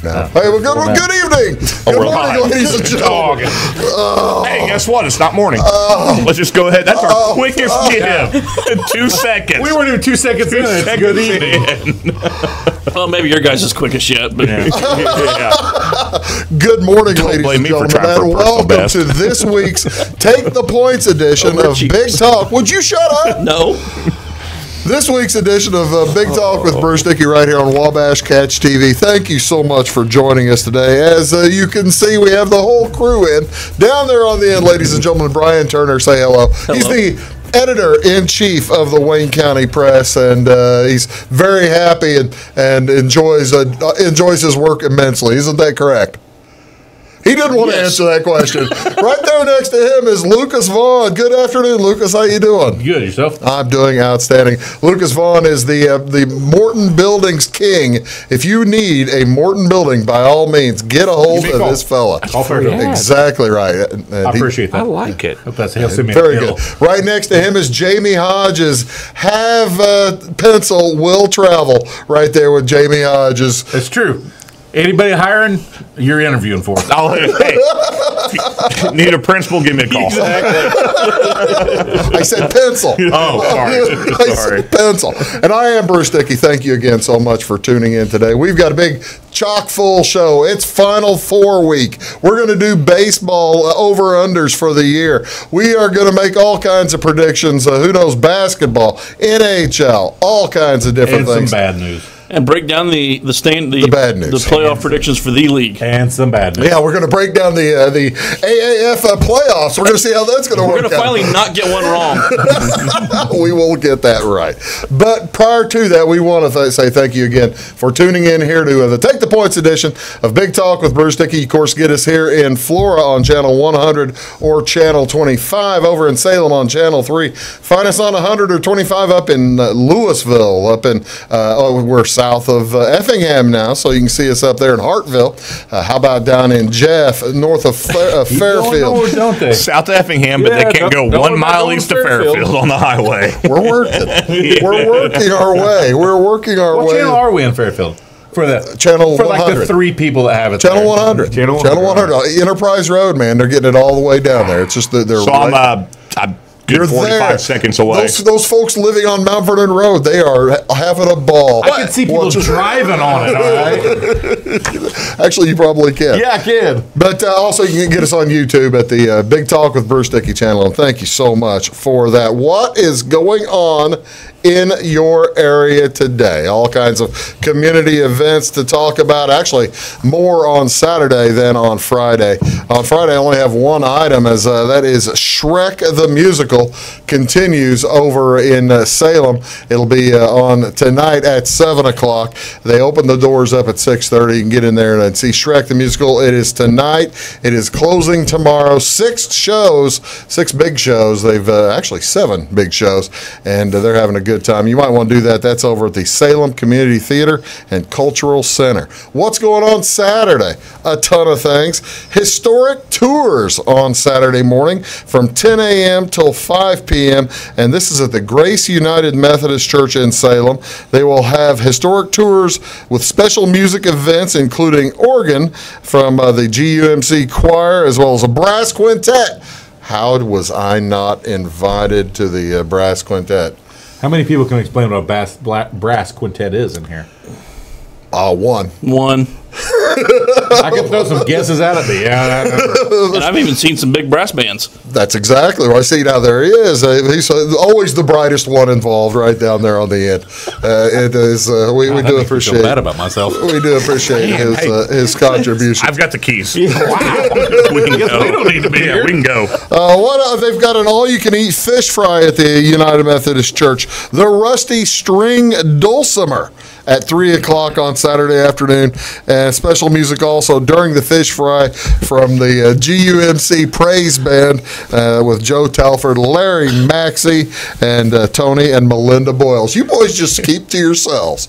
No. Hey, well, good evening. Good morning, ladies and gentlemen. Hey, guess what? It's not morning. Let's just go ahead. That's our quickest give. 2 seconds. We weren't even 2 seconds in. It's good evening. Well, maybe your guys' is quickest yet. But Yeah. Good morning, Don't ladies blame and me for gentlemen, trying for and personal welcome best. to this week's Take the Points edition of Big Talk. Would you shut up? no. This week's edition of Big Talk with Bruce Dickey right here on Wabash Catch TV. Thank you so much for joining us today. As you can see, we have the whole crew in. Down there on the end, ladies and gentlemen, Brian Turner, say hello. He's the editor-in-chief of the Wayne County Press, and he's very happy and enjoys his work immensely. Isn't that correct? He didn't want to answer that question. Right there next to him is Lucas Vaughn. Good afternoon, Lucas. How you doing? Good, yourself? I'm doing outstanding. Lucas Vaughn is the Morton Buildings king. If you need a Morton building, by all means, get a hold of this fella. All fair enough. Exactly right. I appreciate that. I like it. Hope that's he'll send me a Very bill. good. Right next to him is Jamie Hodges. Have pencil will travel. Right there with Jamie Hodges. It's true. Anybody hiring, you're interviewing for. Oh, hey, need a principal? Give me a call. I said pencil. Oh, sorry. I said pencil. And I am Bruce Dickey. Thank you again so much for tuning in today. We've got a big chock full show. It's Final Four week. We're going to do baseball over-unders for the year. We are going to make all kinds of predictions. Who knows, basketball, NHL, all kinds of different And things. some bad news. And break down the bad news. the playoff predictions for the league. And some bad news. Yeah, we're going to break down the AAF playoffs. We're going to see how that's going to work We're going to finally not get one wrong. We will get that right. But prior to that, we want to say thank you again for tuning in here to the Take the Points edition of Big Talk with Bruce Dickey. Of course, get us here in Flora on Channel 100 or Channel 25, over in Salem on Channel 3. Find us on 100 or 25 up in Louisville, up in, we're south of Effingham now, so you can see us up there in Hartville. How about down in Jeff, north of Fairfield? Don't they? South Effingham, but Yeah, they can't go don't 1 let mile go east to of Fairfield on the highway. We're working. We're working our way. We're working our What way. channel are we in Fairfield? For the Channel for like 100. the 3 people that have it. Channel there. 100. Channel 100. Enterprise Road, man. They're getting it all the way down there. It's just that they're So I'm good You're 45 there. seconds away. Those folks living on Mount Vernon Road, they are having a ball. I can see people driving on it, all right? Actually, you probably can. Yeah, I can. But also, you can get us on YouTube at the Big Talk with Bruce Dickey channel. And thank you so much for that. What is going on in your area today? All kinds of community events to talk about. Actually, more on Saturday than on Friday. On Friday, I only have one item, as that is Shrek the Musical continues over in Salem. It'll be on tonight at 7 o'clock. They open the doors up at 6:30. You can get in there and see Shrek the Musical. It is tonight. It is closing tomorrow. 6 shows, 6 big shows. They've actually 7 big shows, and they're having a good time. You might want to do that. That's over at the Salem Community Theater and Cultural Center. What's going on Saturday? A ton of things. Historic tours on Saturday morning from 10 a.m. till 5 p.m., and this is at the Grace United Methodist Church in Salem. They will have historic tours with special music events, including organ from the GUMC choir, as well as a brass quintet. How was I not invited to the brass quintet? How many people can explain what a brass quintet is in here? One. I can throw some guesses out at me. Yeah, And I've even seen some big brass bands. That's exactly right. See, now there he is. He's always the brightest one involved right down there on the end. It is. We do appreciate. I feel bad about myself. We do appreciate his contribution. I've got the keys. Wow. We can go. We don't need to be Yeah, here. we can go. They've got an all-you-can-eat fish fry at the United Methodist Church. The Rusty String Dulcimer at 3 o'clock on Saturday afternoon. And special music also during the fish fry from the GUMC Praise Band with Joe Telford, Larry Maxey, and Tony and Melinda Boyles. You boys just keep to yourselves.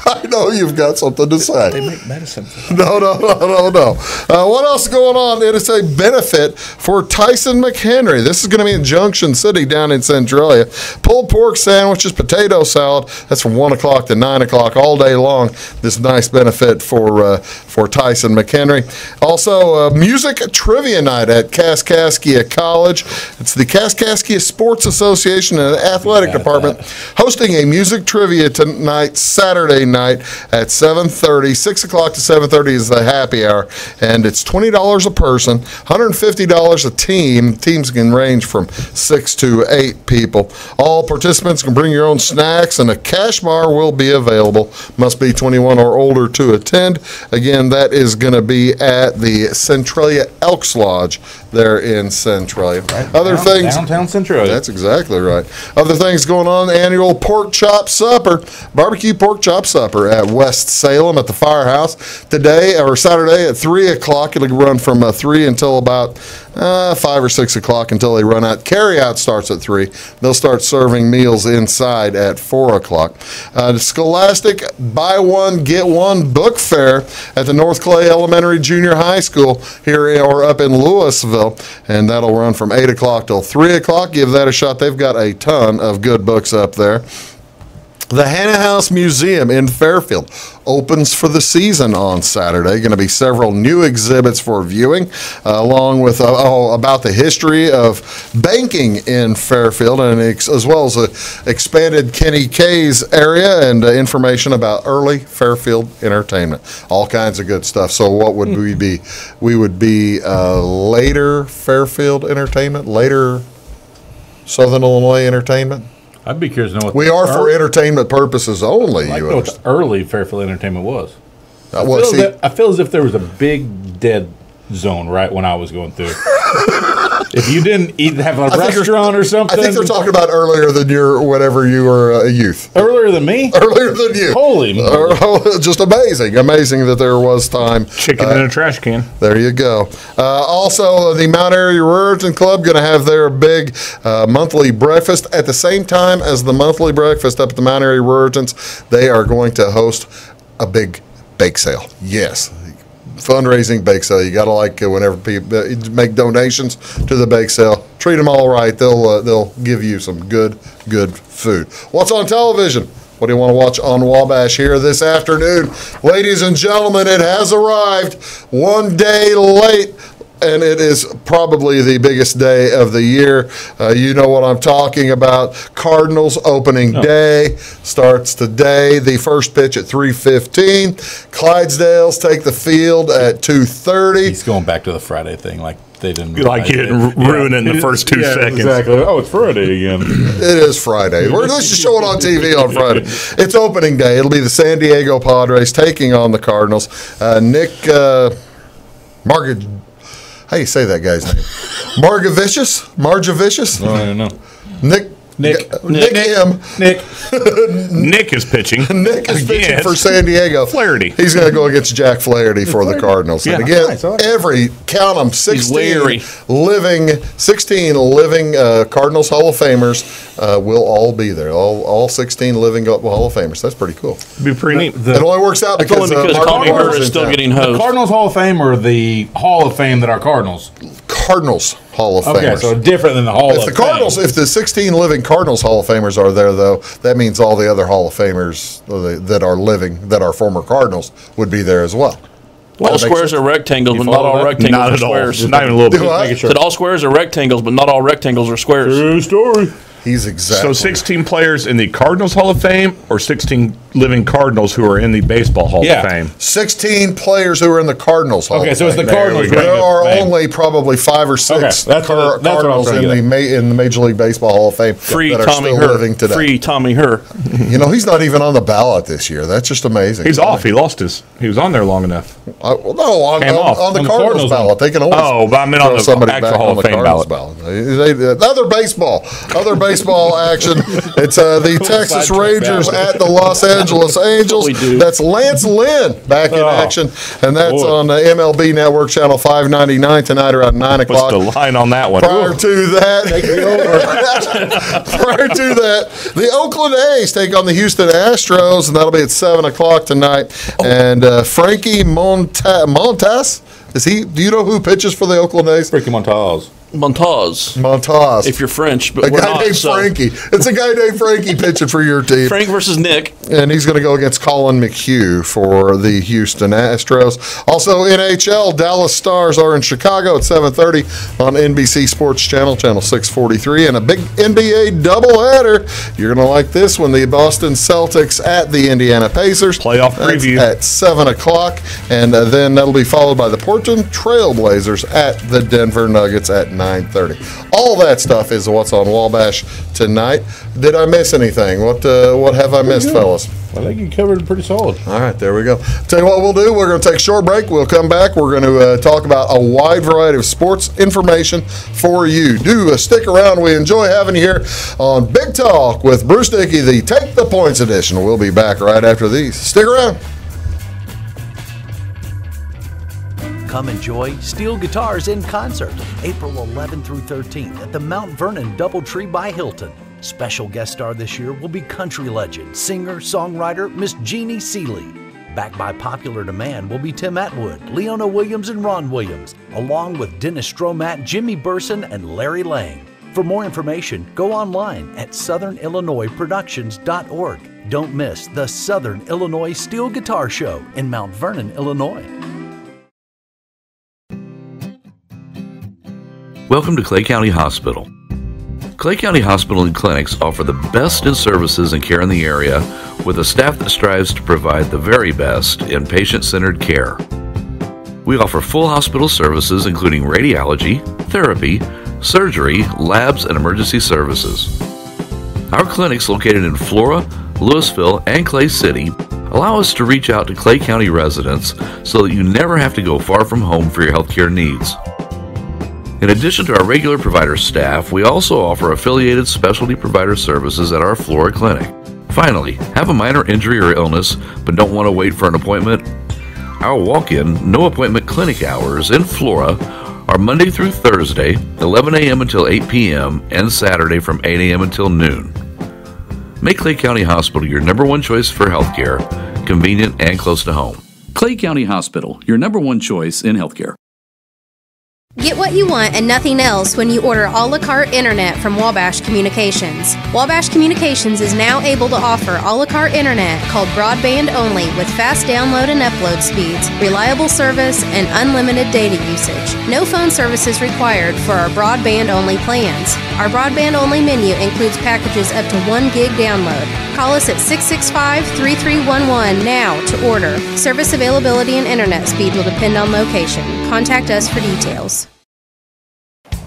I know you've got something to say. They make medicine. No. What else is going on? It is a benefit for Tyson McHenry. This is going to be in Junction City down in Centralia. Pulled pork sandwiches, potato salad. That's from 1 o'clock to 9 o'clock all day long. This nice benefit for Tyson McHenry. Also, music trivia night at Kaskaskia College. It's the Kaskaskia Sports Association and Athletic Department hosting a music trivia tonight, Saturday night at 7:30. 6 o'clock to 7:30 is the happy hour, and it's $20 a person, $150 a team. Teams can range from 6 to 8 people. All participants can bring your own snacks, and a cash bar will be available. Must be 21 or older to attend. Again, that is going to be at the Centralia Elks Lodge there in Centralia. Other things, downtown Centralia. that's exactly right. Other things going on, annual pork chop supper, barbecue pork chop supper at West Salem at the Firehouse today, or Saturday at 3 o'clock. It'll run from 3 until about 5 or 6 o'clock until they run out. Carry-out starts at 3. They'll start serving meals inside at 4 o'clock. The Scholastic Buy One, Get One book fair at the North Clay Elementary Junior High School here or up in Louisville, and that'll run from 8 o'clock till 3 o'clock. Give that a shot. They've got a ton of good books up there. The Hannah House Museum in Fairfield opens for the season on Saturday. Going to be several new exhibits for viewing, along with about the history of banking in Fairfield, and as well as an expanded Kenny K's area and information about early Fairfield entertainment. All kinds of good stuff. So what would we be? We would be later Fairfield entertainment, later Southern Illinois entertainment. I'd be curious to know what We are for entertainment purposes only. I'd like to know what the early Fairfield Entertainment was. I I feel as if there was a big dead zone right when I was going through. If you didn't have a restaurant or something. I think they're talking about earlier than whenever you were a youth. Earlier than me? Earlier than you. Holy moly. Just amazing. Amazing that there was time. Chicken in a trash can. There you go. Also, the Mount Airy Ruritan Club going to have their big monthly breakfast. At the same time as the monthly breakfast up at the Mount Airy Ruritans, they are going to host a big bake sale. Yes. Fundraising bake sale. You got to whenever people make donations to the bake sale, treat them all right. They'll give you some good food. What's on television? What do you want to watch on Wabash here this afternoon? Ladies and gentlemen, it has arrived 1 day late. And it is probably the biggest day of the year. You know what I'm talking about. Cardinals opening day starts today. The first pitch at 3:15. Clydesdales take the field at 2:30. He's going back to the Friday thing, like they didn't. Like you didn't ruin it in the first 2 seconds. Exactly. Oh, it's Friday again. It is Friday. Let's just show it on TV on Friday. It's opening day. It'll be the San Diego Padres taking on the Cardinals. Nick Margaret. How do you say that guy's name? Margavicius? I don't know. Nick M. Nick is pitching. Nick is pitching for San Diego. Flaherty. He's going to go against Jack Flaherty for the Cardinals. And again, count them, 16 living Cardinals Hall of Famers will all be there. All 16 living Hall of Famers. That's pretty cool. Be pretty neat. It only works out because Tommy Hurt is still getting The hosed. Cardinals Hall of Fame or the Hall of Fame that are Cardinals? Cardinals Hall of Famers. Okay, so different than the Hall of Fame. If the 16 living Cardinals Hall of Famers are there, though, that means all the other Hall of Famers that are living, that are former Cardinals, would be there as well. All squares are rectangles, but not all rectangles Not are at all. squares. Not even a little bit. Making Said all squares are rectangles, but not all rectangles are squares. True story. He's exactly. So 16 players in the Cardinals Hall of Fame or 16 living Cardinals who are in the Baseball Hall of Fame? 16 players who are in the Cardinals Hall of Fame. Okay, so it's the Cardinals. There are only probably 5 or 6 Cardinals in the Major League Baseball Hall of Fame Free that are Tommy still living today. Free Tommy Hurt. He's not even on the ballot this year. That's just amazing. He's off. He lost his. He was on there long enough. On the Cardinals ballot. They can always but I meant on the somebody actual back Hall on of the Fame Cardinals ballot. ballot. Other baseball baseball action. It's the Texas Rangers at the Los Angeles Angels. That's Lance Lynn back in action, and that's on MLB Network Channel 599 tonight around 9 o'clock. What's the line on that one? Prior to that, the Oakland A's take on the Houston Astros, and that'll be at 7 o'clock tonight. And Frankie Montas, do you know who pitches for the Oakland A's? Frankie Montas. Montas. If you're French, but a guy named Frankie. It's a guy named Frankie pitching for your team. Frank versus Nick. And he's going to go against Colin McHugh for the Houston Astros. Also, NHL, Dallas Stars are in Chicago at 7:30 on NBC Sports Channel 643. And a big NBA doubleheader. You're going to like this one. The Boston Celtics at the Indiana Pacers. Playoff preview. At 7 o'clock. And then that'll be followed by the Portland Trail Blazers at the Denver Nuggets at 9:30. All that stuff is what's on Wabash tonight. Did I miss anything? What have I missed, fellas? I think you covered it pretty solid. All right, there we go. Tell you what we'll do. We're going to take a short break. We'll come back. We're going to talk about a wide variety of sports information for you. Do stick around. We enjoy having you here on Big Talk with Bruce Dickey, the Take the Points edition. We'll be back right after these. Stick around. Come enjoy Steel Guitars in concert, April 11th through 13th at the Mount Vernon Doubletree by Hilton. Special guest star this year will be country legend, singer-songwriter Miss Jeannie Seeley. Backed by popular demand will be Tim Atwood, Leona Williams, and Ron Williams, along with Dennis Stromat, Jimmy Burson, and Larry Lang. For more information, go online at southernillinoisproductions.org. Don't miss the Southern Illinois Steel Guitar Show in Mount Vernon, Illinois. Welcome to Clay County Hospital. Clay County Hospital and Clinics offer the best in services and care in the area with a staff that strives to provide the very best in patient-centered care. We offer full hospital services including radiology, therapy, surgery, labs, and emergency services. Our clinics located in Flora, Louisville, and Clay City allow us to reach out to Clay County residents so that you never have to go far from home for your healthcare needs. In addition to our regular provider staff, we also offer affiliated specialty provider services at our Flora clinic. Finally, have a minor injury or illness but don't want to wait for an appointment? Our walk-in, no-appointment clinic hours in Flora are Monday through Thursday, 11 a.m. until 8 p.m., and Saturday from 8 a.m. until noon. Make Clay County Hospital your number one choice for healthcare, convenient and close to home. Clay County Hospital, your number one choice in healthcare. Get what you want and nothing else when you order a la carte internet from Wabash Communications. Wabash Communications is now able to offer a la carte internet called broadband only with fast download and upload speeds, reliable service, and unlimited data usage. No phone services required for our broadband only plans. Our broadband only menu includes packages up to 1 gig download. Call us at 665-3311 now to order. Service availability and internet speed will depend on location. Contact us for details.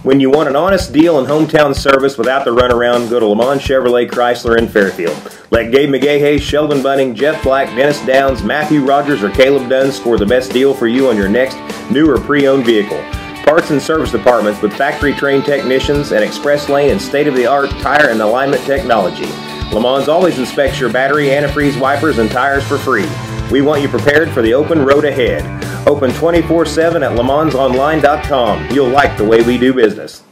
When you want an honest deal and hometown service without the runaround, go to Lamont Chevrolet Chrysler in Fairfield. Let Gabe McGahey, Sheldon Bunning, Jeff Black, Dennis Downs, Matthew Rogers, or Caleb Dunn score the best deal for you on your next new or pre-owned vehicle. Parts and service departments with factory-trained technicians and express lane and state-of-the-art tire and alignment technology. Lamont always inspects your battery, antifreeze, wipers, and tires for free. We want you prepared for the open road ahead. Open 24/7 at LeMansOnline.com. You'll like the way we do business.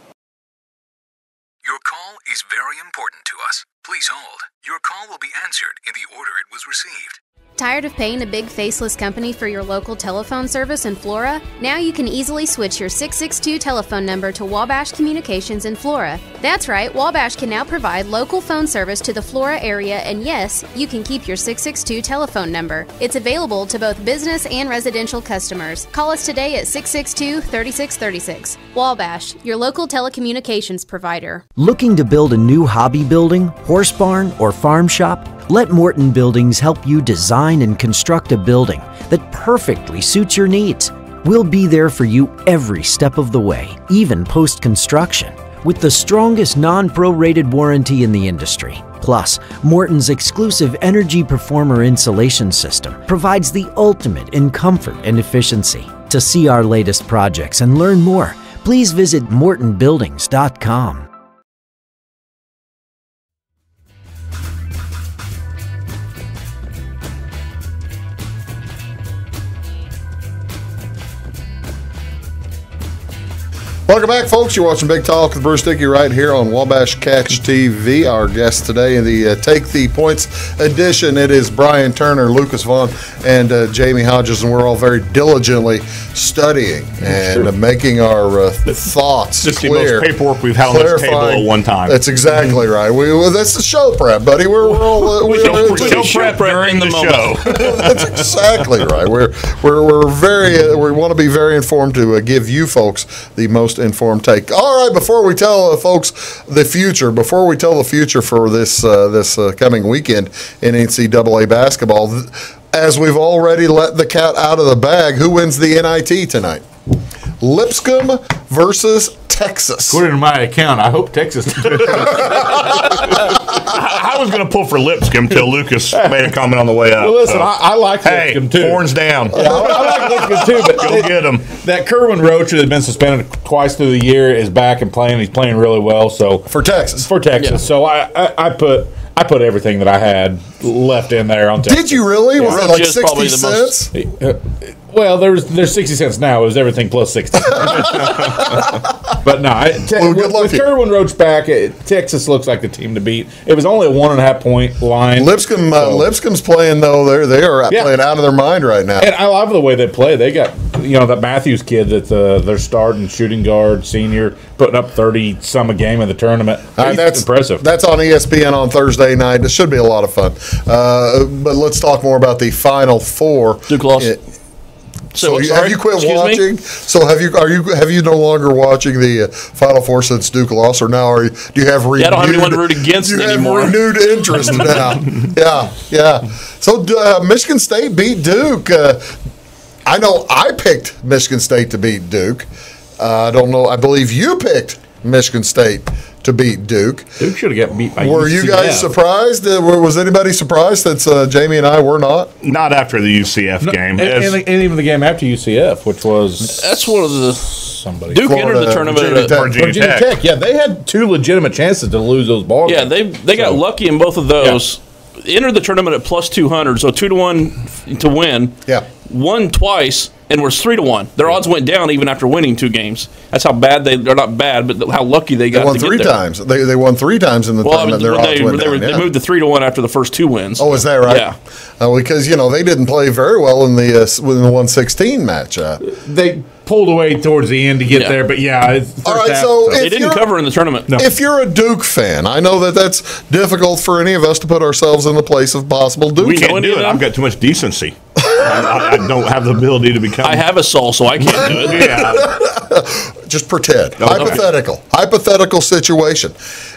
Your call is very important to us. Please hold. Your call will be answered in the order it was received. Tired of paying a big faceless company for your local telephone service in Flora? Now you can easily switch your 662 telephone number to Wabash Communications in Flora. That's right, Wabash can now provide local phone service to the Flora area, and yes, you can keep your 662 telephone number. It's available to both business and residential customers. Call us today at 662-3636. Wabash, your local telecommunications provider. Looking to build a new hobby building, horse barn, or farm shop? Let Morton Buildings help you design and construct a building that perfectly suits your needs. We'll be there for you every step of the way, even post-construction, with the strongest non-prorated warranty in the industry. Plus, Morton's exclusive Energy Performer insulation system provides the ultimate in comfort and efficiency. To see our latest projects and learn more, please visit mortonbuildings.com. Welcome back, folks. You're watching Big Talk with Bruce Dickey right here on Wabash Catch TV. Our guest today in the Take the Points edition, it is Brian Turner, Lucas Vaughn, and Jamie Hodges, and we're all very diligently studying and making our thoughts just clear. The most paperwork we've had on this table at one time. That's exactly right. That's the show prep, buddy. We're all show prep during the show. That's exactly right. We're very we want to be very informed to give you folks the most informed take. All right, before we tell folks the future, for this coming weekend in NCAA basketball, as we've already let the cat out of the bag, who wins the NIT tonight? Lipscomb versus Texas. According to my account, I hope Texas. I was going to pull for Lipscomb until Lucas made a comment on the way up. Well, listen, I like Lipscomb too. Horns down. Yeah, I like Lipscomb too, but go get him. That Kerwin Roach, who has been suspended twice through the year, is back and playing. He's playing really well. So for Texas. Yeah. So I put everything that I had left in there on Texas. Did you really? Yeah. Was it like 60 cents? Well, there's 60 cents now. It was everything plus 60. But no, with Kerwin Roach back, Texas looks like the team to beat. It was only a 1.5 point line. Lipscomb's playing though. They are playing out of their mind right now. And I love the way they play. They got that Matthews kid that their starting shooting guard senior putting up 30 some a game in the tournament. That's impressive. That's on ESPN on Thursday night. It should be a lot of fun. But let's talk more about the Final Four. Duke lost. So have you quit watching? So have you no longer watching the Final Four since Duke lost, or now do you have renewed? I don't have anyone to root against anymore. Have renewed interest now. Yeah. So Michigan State beat Duke. I know I picked Michigan State to beat Duke. I don't know. I believe you picked Michigan State to beat Duke. Duke should have got beat by Were UCF. you guys surprised? Was anybody surprised that Jamie and I were not? Not after the UCF game. And even the game after UCF, which was... That's one of the... Somebody. Duke entered the tournament at Virginia Tech. Yeah, they had two legitimate chances to lose those ball games. Yeah, they got lucky in both of those. Yeah. Entered the tournament at plus 200, so 2-1 to win. Yeah. Won twice and was 3-1. Their odds went down even after winning 2 games. That's how bad they're not bad, but how lucky they got. They won to three get there. times. They won 3 times in the tournament. Their odds went down. They moved to 3-1 after the first 2 wins. Oh, is that right? Yeah. Because they didn't play very well in the 116 match. They pulled away towards the end to get there, but all right. So they didn't cover in the tournament. No. If you're a Duke fan, I know that's difficult for any of us to put ourselves in the place of possible Duke. We can't do it. I've got too much decency. I don't have the ability to become. I have a soul, so I can't do it. Yeah. Just pretend. Okay. Hypothetical situation.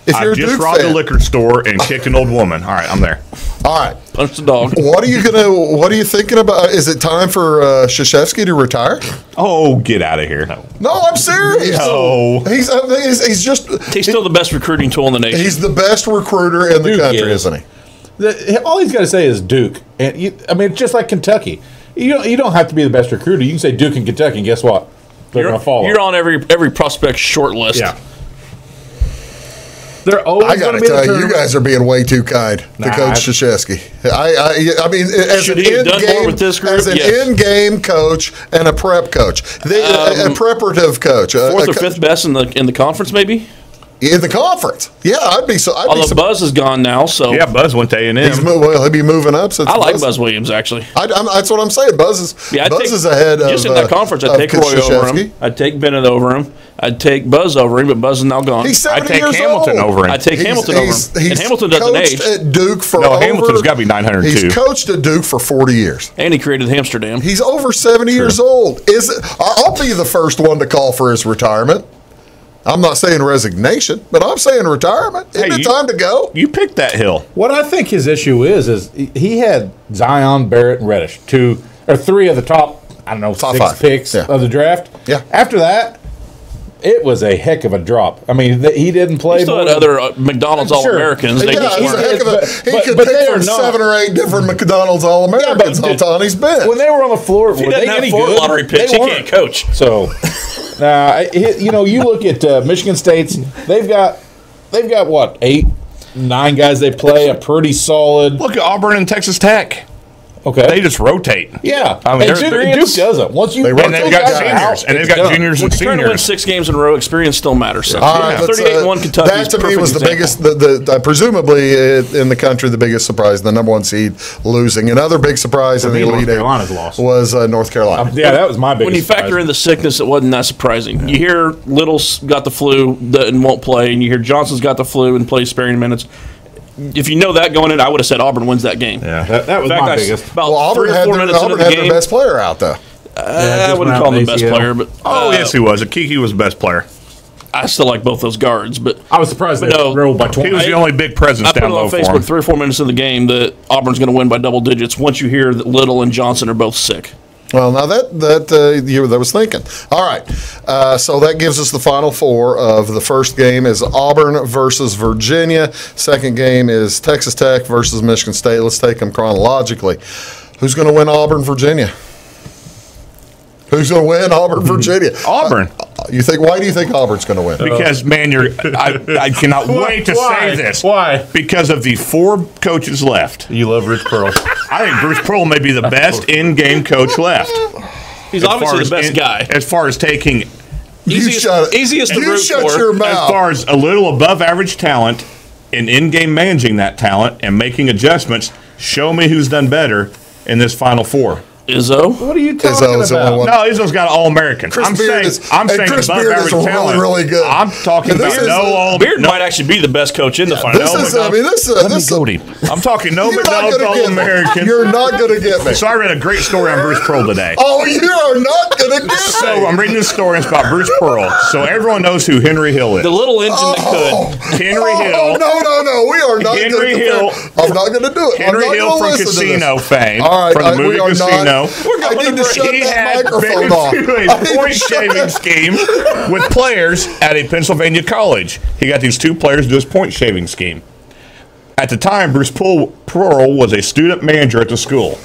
If you're a Duke robbed fan, a liquor store and kicked an old woman. All right, I'm there. All right. Punch the dog. What are you thinking about? Is it time for Krzyzewski to retire? Oh, get out of here. No, I'm serious. No. He's just... He's still the best recruiting tool in the nation. He's the best recruiter in the country, isn't he? All he's got to say is Duke. And it's just like Kentucky. You don't have to be the best recruiter. You can say Duke and Kentucky, and guess what? They're going to follow. You're on every prospect short list. Yeah. They're always I got to tell you, you guys are being way too kind to Coach Krzyzewski. I mean, as an in-game coach and a prep coach, a preparative coach, 4th or 5th best in the conference, maybe. In the conference, I'd be so. Although Buzz is gone now, so Buzz went to A&M. He'll be moving up. Since I like Buzz Williams actually. That's what I'm saying. Buzz is ahead of just in that conference. I'd take Roy over him. I'd take Bennett over him. I'd take Buzz over him, but Buzz is now gone. He's 70 I'd take years Hamilton old. over him. I'd take Hamilton over him. And Hamilton doesn't age. At Duke for Hamilton's got to be 902. He's coached at Duke for 40 years. And he created Amsterdam. He's over 70 years old. I'll be the first one to call for his retirement. I'm not saying resignation, but I'm saying retirement. Isn't it time to go? You picked that hill. What I think his issue is he had Zion, Barrett, and Reddish, 2 or 3 of the top 6 5 picks of the draft. Yeah. After that, it was a heck of a drop. I mean, he didn't play. He still had other McDonald's All-Americans. He could pick from 7 or 8 different McDonald's All-Americans on his bench. When they were on the floor, were they any good? Lottery picks. He can't coach. So, you look at Michigan State's. They've got what 8, 9 guys they play. A pretty solid. Look at Auburn and Texas Tech. Okay. They just rotate. Yeah. I mean, Duke doesn't. Once you They and they've got seniors, and they've got juniors and When you're trying to win seniors. 6 games in a row, experience still matters. So, All right, 38-1 Kentucky. that to me was the biggest, presumably in the country, the biggest surprise, the number 1 seed losing. Another big surprise in the Elite Eight was North Carolina. Yeah, that was my biggest When you factor in the sickness, it wasn't that surprising. You hear Little's got the flu and won't play, and you hear Johnson's got the flu and plays sparing minutes. If you know that going in, I would have said Auburn wins that game. Yeah, that was my biggest. Well, Auburn had their best player out, though. I wouldn't call him the best player, but yes, he was. Kiki was the best player. I still like both those guards, but I was surprised they rolled by 20. He was the only big presence I put down it low on for Facebook him. 3 or 4 minutes in the game that Auburn's going to win by double digits once you hear that Little and Johnson are both sick. Well, now that was thinking. All right, so that gives us the final 4 of the first game is Auburn versus Virginia. Second game is Texas Tech versus Michigan State. Let's take them chronologically. Who's going to win Auburn, Virginia? Who's going to win Auburn, Virginia? Auburn. Why do you think Auburn's going to win? Because, man, I cannot wait to say this. Why? Because of the 4 coaches left. You love Rich Pearl. I think Bruce Pearl may be the best in-game coach left. He's obviously the best guy. As far as taking easiest to root for. Your mouth. As far as a little above average talent and in-game managing that talent and making adjustments, show me who's done better in this Final 4. Izzo? What are you talking about? No, Izzo's got All-American. I'm saying Chris above Beard average is talent. really good. I'm talking about Beard might actually be the best coach in the final. I'm talking no McDonald's All-American. You're not going to get me. So I read a great story on Bruce Pearl today. Oh, you are not going to get me. So I'm reading this story, and it's about Bruce Pearl. So everyone knows who Henry Hill is. The little engine that could. Henry Hill. Oh, no. We are not Henry Hill. I'm not going to do it. Henry Hill from Casino fame. All right, from the movie Casino. I need to shut that microphone off. A point-shaving scheme with players at a Pennsylvania college. He got these 2 players to do his point-shaving scheme. At the time, Bruce Pearl was a student manager at the school.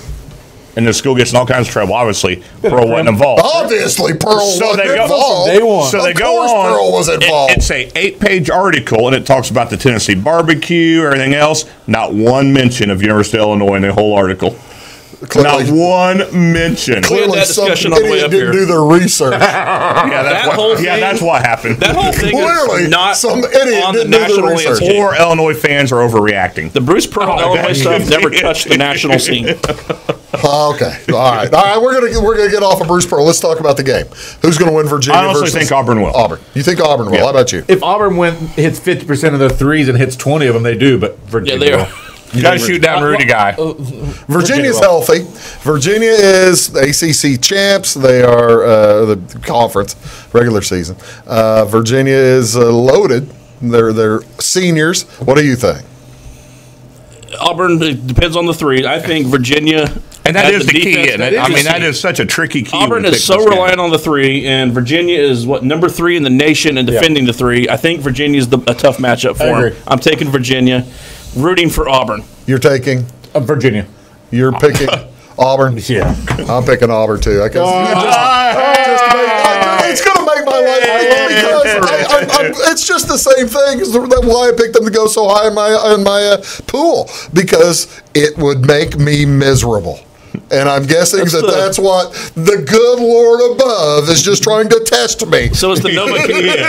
And the school gets in all kinds of trouble. Obviously, Pearl wasn't involved. Obviously, Pearl wasn't involved. So they go on. Pearl was involved. It's a 8-page article, and it talks about the Tennessee barbecue, everything else. Not one mention of University of Illinois in the whole article. Not one mention. Clearly, that discussion on the way up didn't here. do their research. That's what happened. That whole thing Clearly, is not some idiot on the didn't do the national research. landscape. Or Illinois fans are overreacting. The Bruce Pearl Illinois stuff never touched the national scene. Okay. All right. We're gonna get off of Bruce Pearl. Let's talk about the game. Who's gonna win Virginia? I honestly versus think Auburn will. Auburn. You think Auburn will? Yeah. How about you? If Auburn hits 50% of their threes and hits 20 of them, they do. But Virginia, they are. You got to shoot down Rudy guy. Virginia's healthy. Virginia is ACC champs. They are the conference regular season. Virginia is loaded. They're seniors. What do you think? Auburn, it depends on the 3. I think Virginia. And that is the key, isn't it? I mean, that that is such a tricky key. Auburn is so reliant on the 3, and Virginia is number 3 in the nation and defending the 3. I think Virginia is a tough matchup for them. I'm taking Virginia, rooting for Auburn. You're taking Virginia. You're picking Auburn. Yeah, I'm picking Auburn too. It's going to make my life because it's just the same thing. That's why I picked them to go so high in my pool, because it would make me miserable. And I'm guessing that's what the good Lord above is just trying to test me. So it's the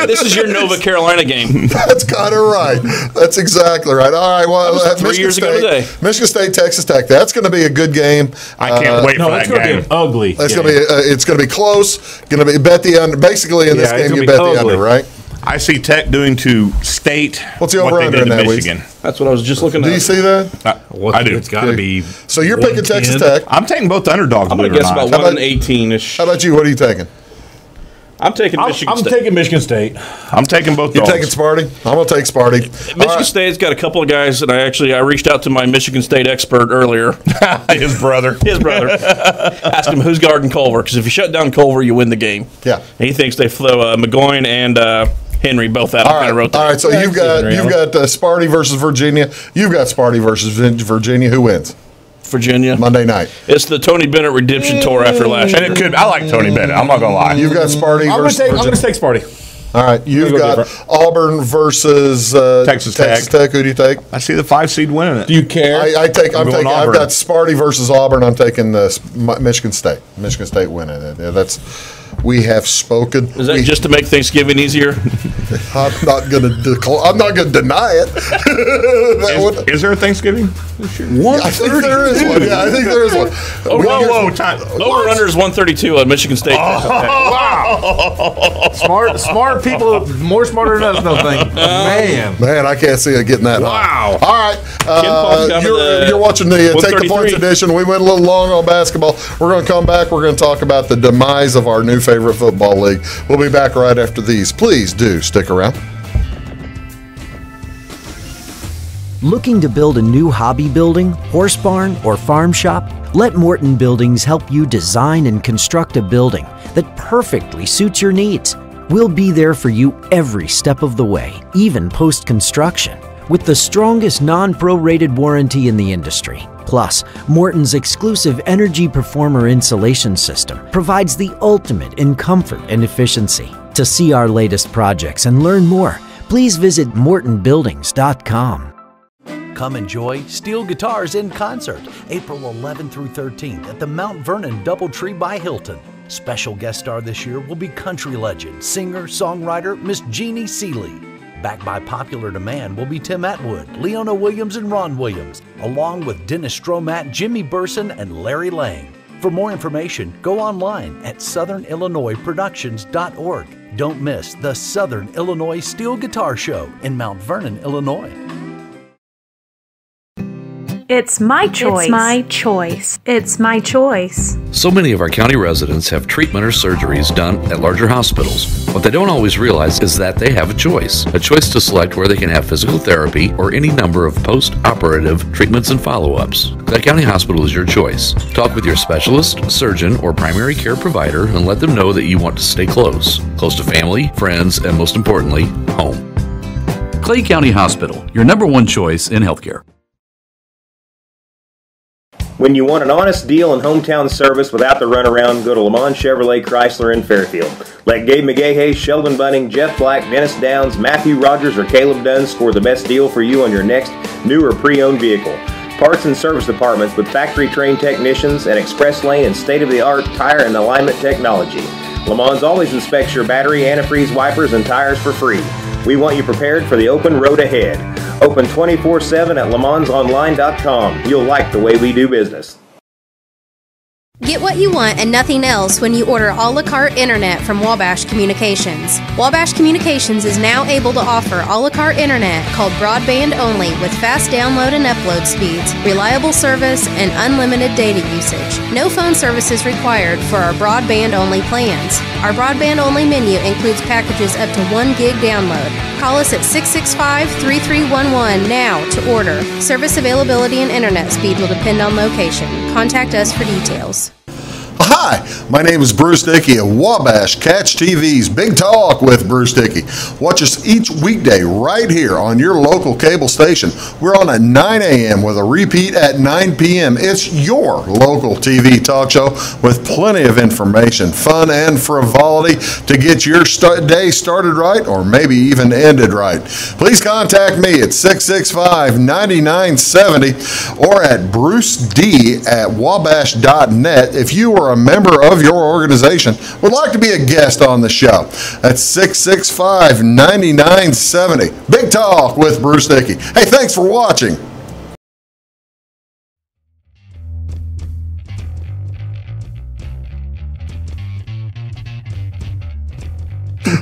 this is your Nova Carolina game. That's kind of right. That's exactly right. All right. Well, 3 years ago today. Michigan State, Texas Tech. That's going to be a good game. I can't wait for that game. Ugly. It's going to be close. Going to be bet the under. Basically, in this game, you bet the under, right? I see Tech doing to State. What's the what they over-under did in to that, Michigan. That's what I was just looking at. Do you see that? I do. It's got to be. So you're picking Texas Tech. I'm taking both the underdogs. I'm going to guess about 118-ish. How about you? What are you taking? I'm taking Michigan State. I'm taking Michigan State. I'm taking both You're dogs. taking Sparty? I'm going to take Sparty. Michigan State's got a couple of guys that I reached out to my Michigan State expert earlier. His brother. Asked him who's guarding Culver, because if you shut down Culver, you win the game. Yeah. And he thinks they throw McGowan and Henry both out. All right. So you've got Sparty versus Virginia. You've got Sparty versus Virginia. Who wins? Virginia. Monday night. It's the Tony Bennett redemption tour after last year. And I like Tony Bennett. I'm not going to lie. You've got Sparty versus Virginia. I'm going to take Sparty. All right, you've got different. Auburn versus Texas Tech. Who do you take? I see the 5 seed winning it. Do you care? I'm taking. I've Auburn. got Sparty versus Auburn. I'm taking Michigan State. Michigan State winning it. Yeah, that's. We have spoken. Is that just to make Thanksgiving easier? I'm not going to deny it. Is there a Thanksgiving this year? I think there is one. Yeah, I think there is one. Whoa, time. Over under is 132 on Michigan State. Wow. Smart people, more smarter than us, no thing. Man, I can't see it getting that high. Wow. All right. You're watching the Take the Points edition. We went a little long on basketball. We're going to come back. We're going to talk about the demise of our new favorite football league. We'll be back right after these. Please do stick around. Looking to build a new hobby building, horse barn, or farm shop? Let Morton Buildings help you design and construct a building that perfectly suits your needs. We'll be there for you every step of the way, even post-construction, with the strongest non-prorated warranty in the industry. Plus, Morton's exclusive Energy Performer insulation system provides the ultimate in comfort and efficiency. To see our latest projects and learn more, please visit mortonbuildings.com. Come enjoy Steel Guitars in concert, April 11th through 13th at the Mount Vernon Doubletree by Hilton. Special guest star this year will be country legend, singer, songwriter Miss Jeannie Seeley. Backed by popular demand will be Tim Atwood, Leona Williams, and Ron Williams, along with Dennis Stromat, Jimmy Burson, and Larry Lang. For more information, go online at southernillinoisproductions.org. Don't miss the Southern Illinois Steel Guitar Show in Mount Vernon, Illinois. It's my choice. It's my choice. It's my choice. So many of our county residents have treatment or surgeries done at larger hospitals. What they don't always realize is that they have a choice to select where they can have physical therapy or any number of post-operative treatments and follow-ups. Clay County Hospital is your choice. Talk with your specialist, surgeon, or primary care provider and let them know that you want to stay close to family, friends, and most importantly, home. Clay County Hospital, your #1 choice in healthcare. When you want an honest deal and hometown service without the runaround, go to Lamont Chevrolet Chrysler in Fairfield. Let Gabe McGahey, Sheldon Bunning, Jeff Black, Dennis Downs, Matthew Rogers, or Caleb Dunn score the best deal for you on your next new or pre-owned vehicle. Parts and service departments with factory-trained technicians and express lane and state-of-the-art tire and alignment technology. Lamont's always inspects your battery, antifreeze, wipers, and tires for free. We want you prepared for the open road ahead. Open 24/7 at lamonsonline.com. You'll like the way we do business. Get what you want and nothing else when you order a la carte internet from Wabash Communications. Wabash Communications is now able to offer a la carte internet called broadband only with fast download and upload speeds, reliable service, and unlimited data usage. No phone service is required for our broadband only plans. Our broadband only menu includes packages up to 1 gig download. Call us at 665-3311 now to order. Service availability and internet speed will depend on location. Contact us for details. Hi, my name is Bruce Dickey of Wabash Catch TV's Big Talk with Bruce Dickey. Watch us each weekday right here on your local cable station. We're on at 9 a.m. with a repeat at 9 p.m. It's your local TV talk show with plenty of information, fun, and frivolity to get your day started right or maybe even ended right. Please contact me at 665-9970 or at bruced@wabash.net if you are a member of your organization would like to be a guest on the show. That's 665-9970. Big Talk with Bruce Dickey. Hey, thanks for watching.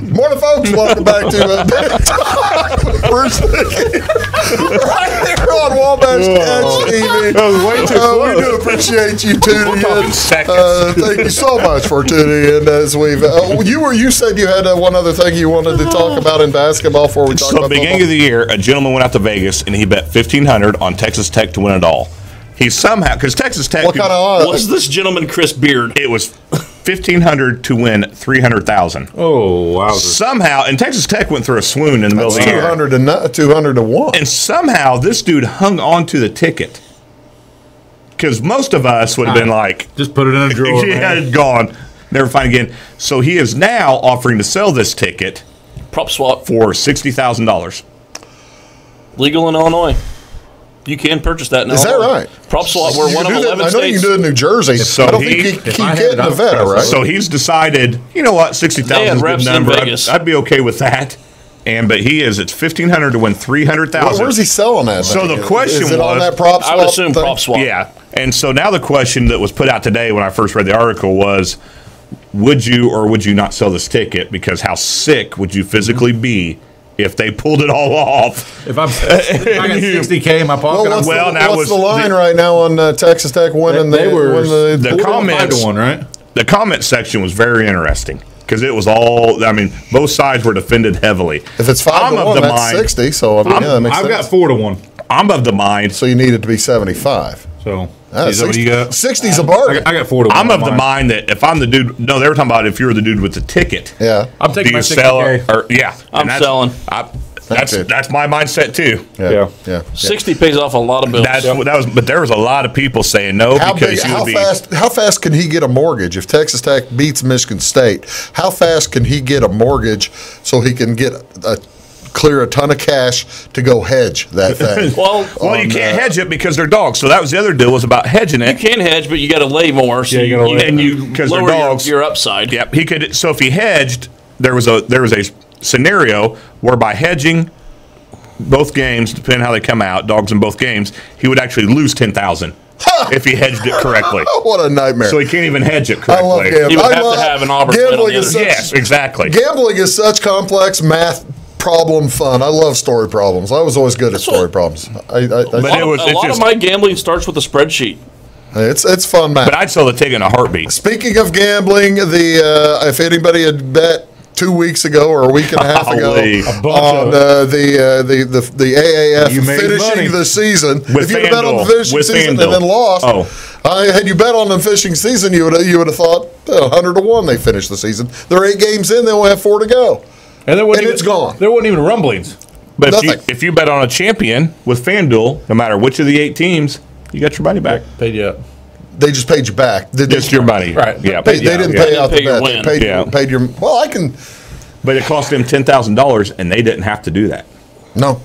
Morning, folks. Welcome back to Big Talk with Bruce Dickey. Right here on Wabash Catch TV. That was way too close. We do appreciate you tuning in. Seconds. Thank you so much for tuning in. As we've, you said you had one other thing you wanted to talk about in basketball before we talk So, about beginning football. of the year, a gentleman went out to Vegas and he bet $1,500 on Texas Tech to win it all. He somehow, because Texas Tech, What kind of odds? Was this gentleman Chris Beard? it was $1,500 to win $300,000. Oh, wow. Somehow, and Texas Tech went through a swoon in the middle of the year. 200 to 1. And somehow this dude hung on to the ticket. Because most of us would have been like, Just put it in a drawer. yeah, man. it's gone. Never find again. So he is now offering to sell this ticket Prop swap for $60,000. Legal in Illinois. You can purchase that in Is Illinois. that right? Prop swap. We're one of 11 I know you states. can do it in New Jersey. So I don't think you can get Nevada, right? So he's decided, you know what, 60,000 is a good reps in number. Vegas. I'd be okay with that. But it's $1,500 to win $300,000. Where's he selling that? So the question is it was, on that prop swap? I would assume thing? prop swap. Yeah. And so now the question that was put out today when I first read the article was, would you or would you not sell this ticket? Because how sick would you physically be if they pulled it all off? If I got $60K in my pocket, what's the line right now on Texas Tech winning? They were the comments 5-1, right? The comment section was very interesting because it was all. I mean, both sides were defended heavily. If it's 5-1, that's 60. So that makes sense. I've got 4-1. I'm of the mind. So you need it to be 75. So. That's 60, what you got? 60's a bargain. I got 4-1. I'm of the mind that if I'm the dude, no, they were talking about if you were the dude with the ticket. Yeah, I'm taking my sell 60K. I'm selling. That's my mindset too. Yeah. 60 pays off a lot of bills. But there was a lot of people saying no because how fast can he get a mortgage if Texas Tech beats Michigan State? How fast can he get a mortgage so he can clear a ton of cash to go hedge that thing? well, you can't hedge it because they're dogs. So that was the other deal was about hedging it. You can hedge, but you got to lay more. So you got to lay. Because they're dogs. Your upside. Yep. He could. So if he hedged, there was a scenario where by hedging both games, depending on how they come out, dogs in both games, he would actually lose $10,000 if he hedged it correctly. What a nightmare! So he can't even hedge it correctly. I love gambling. He would have to have an Auburn gambling is such, yes, exactly. Gambling is such complex math problem fun. I love story problems. I was always good at story problems. A lot of my gambling starts with a spreadsheet. It's fun math. But I'd sell the ticket in a heartbeat. Speaking of gambling, if anybody had bet 2 weeks ago or a week and a half ago on the AAF finishing the season, if you had bet on the finishing season and then lost, had you bet on the finishing season, you would have thought 100 to 1 they finished the season. They're 8 games in, they only have 4 to go, and it's gone. There wasn't even rumblings. But if you bet on a champion with FanDuel, no matter which of the 8 teams, you got your money back. Paid you up. They just paid you back. Just your money. Right. Yeah. They didn't pay out the bet. They paid your. Well, I can. But it cost them $10,000, and they didn't have to do that. No.